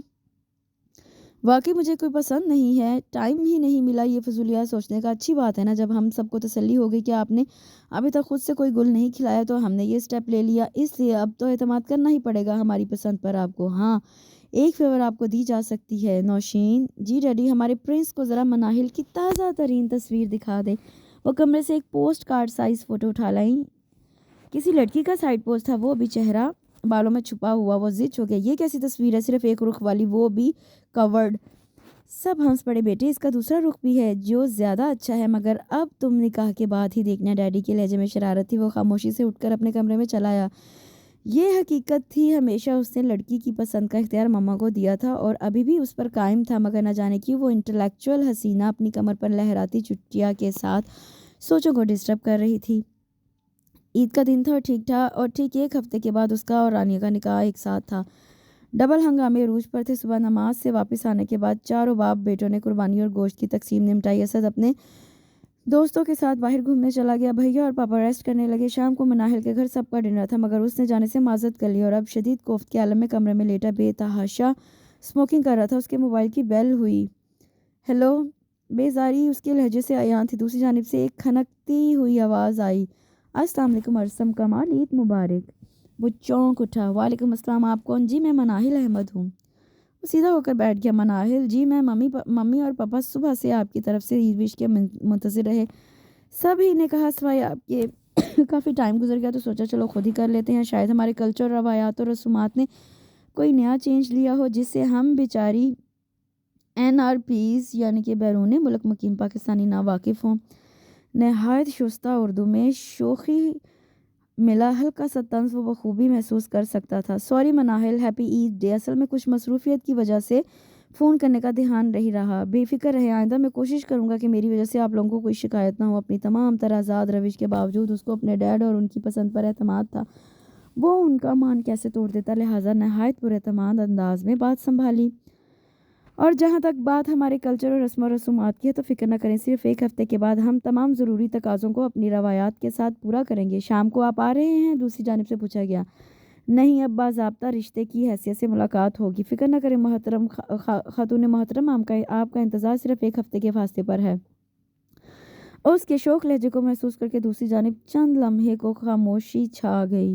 واقعی مجھے کوئی پسند نہیں ہے، ٹائم ہی نہیں ملا یہ فضولیات سوچنے کا۔ اچھی بات ہے نا، جب ہم سب کو تسلی ہو گئی کہ آپ نے ابھی تک خود سے کوئی گل نہیں کھلایا تو ہم نے یہ سٹیپ لے لیا، اس لیے اب تو اعتماد کرنا ہی پڑے گا ہماری پسند پر آپ کو۔ ہاں، ایک فیور آپ کو دی جا سکتی ہے نوشین۔ جی ڈیڈی، ہمارے پرنس کو ذرا مناہل کی تازہ ترین تصویر دکھا دے۔ وہ کمرے سے ایک پوسٹ کارڈ سائز فوٹو اٹھا لائیں۔ کسی لڑکی کا سائڈ پوسٹ تھا، وہ بھی چہرہ بالوں میں چھپا ہوا۔ وہ زچ ہو گیا۔ یہ کیسی تصویر ہے؟ صرف ایک رخ والی، وہ بھی کورڈ۔ سب ہنس پڑے۔ بیٹے، اس کا دوسرا رخ بھی ہے جو زیادہ اچھا ہے، مگر اب تم نکاح کے بعد ہی دیکھنا۔ ڈیڈی کے لہجے میں شرارت تھی۔ وہ خاموشی سے اٹھ کر اپنے کمرے میں چلا آیا۔ یہ حقیقت تھی، ہمیشہ اس نے لڑکی کی پسند کا اختیار مما کو دیا تھا اور ابھی بھی اس پر قائم تھا، مگر نہ جانے کیوں وہ انٹلیکچوئل حسینہ اپنی کمر پر لہراتی چٹیا کے ساتھ سوچوں کو ڈسٹرب کر رہی تھی۔ عید کا دن تھا اور ٹھیک ایک ہفتے کے بعد اس کا اور رانیہ کا نکاح ایک ساتھ تھا۔ ڈبل ہنگامے عروج پر تھے۔ صبح نماز سے واپس آنے کے بعد چاروں باپ بیٹوں نے قربانی اور گوشت کی تقسیم نمٹائی۔ اسد اپنے دوستوں کے ساتھ باہر گھومنے چلا گیا۔ بھیا اور پاپا ریسٹ کرنے لگے۔ شام کو مناہل کے گھر سب کا ڈنر تھا، مگر اس نے جانے سے معذرت کر لی اور اب شدید کوفت کے عالم میں کمرے میں لیٹا بے تحاشا اسموکنگ کر رہا تھا۔ اس کے موبائل کی بیل ہوئی۔ ہیلو؟ بیزاری اس کے لہجے سے عیاں تھی۔ دوسری جانب سے ایک کھنکتی ہوئی آواز آئی، السلام علیکم ارسم کمال، عید مبارک۔ وہ چونک اٹھا۔ وعلیکم السلام، آپ کون؟ جی میں مناہل احمد ہوں۔ وہ سیدھا ہو کر بیٹھ گیا۔ مناہل جی، میں ممی اور پاپا صبح سے آپ کی طرف سے عید وش کے منتظر رہے، سبھی نے کہا سوائے آپ کے۔ کافی ٹائم گزر گیا تو سوچا چلو خود ہی کر لیتے ہیں، شاید ہمارے کلچر، روایات اور رسومات نے کوئی نیا چینج لیا ہو جس سے ہم بیچاری NRPs یعنی کہ بیرون ملک مقیم پاکستانی نا واقف ہوں۔ نہایت شستہ اردو میں شوخی ملا ہلکا سا طنز وہ بخوبی محسوس کر سکتا تھا۔ سوری مناہل، ہیپی عید ڈے، اصل میں کچھ مصروفیت کی وجہ سے فون کرنے کا دھیان نہیں رہا۔ بے فکر رہے، آئندہ میں کوشش کروں گا کہ میری وجہ سے آپ لوگوں کو کوئی شکایت نہ ہو۔ اپنی تمام تر آزاد روش کے باوجود اس کو اپنے ڈیڈ اور ان کی پسند پر اعتماد تھا، وہ ان کا مان کیسے توڑ دیتا، لہٰذا نہایت پر اعتماد انداز میں بات سنبھالی۔ اور جہاں تک بات ہمارے کلچر اور رسم و رسومات کی ہے تو فکر نہ کریں، صرف ایک ہفتے کے بعد ہم تمام ضروری تقاضوں کو اپنی روایات کے ساتھ پورا کریں گے۔ شام کو آپ آ رہے ہیں؟ دوسری جانب سے پوچھا گیا۔ نہیں، اب باضابطہ رشتے کی حیثیت سے ملاقات ہوگی۔ فکر نہ کریں محترم خاتون محترم، آپ کا انتظار صرف ایک ہفتے کے فاصلے پر ہے۔ اس کے شوخ لہجے کو محسوس کر کے دوسری جانب چند لمحے کو خاموشی چھا گئی۔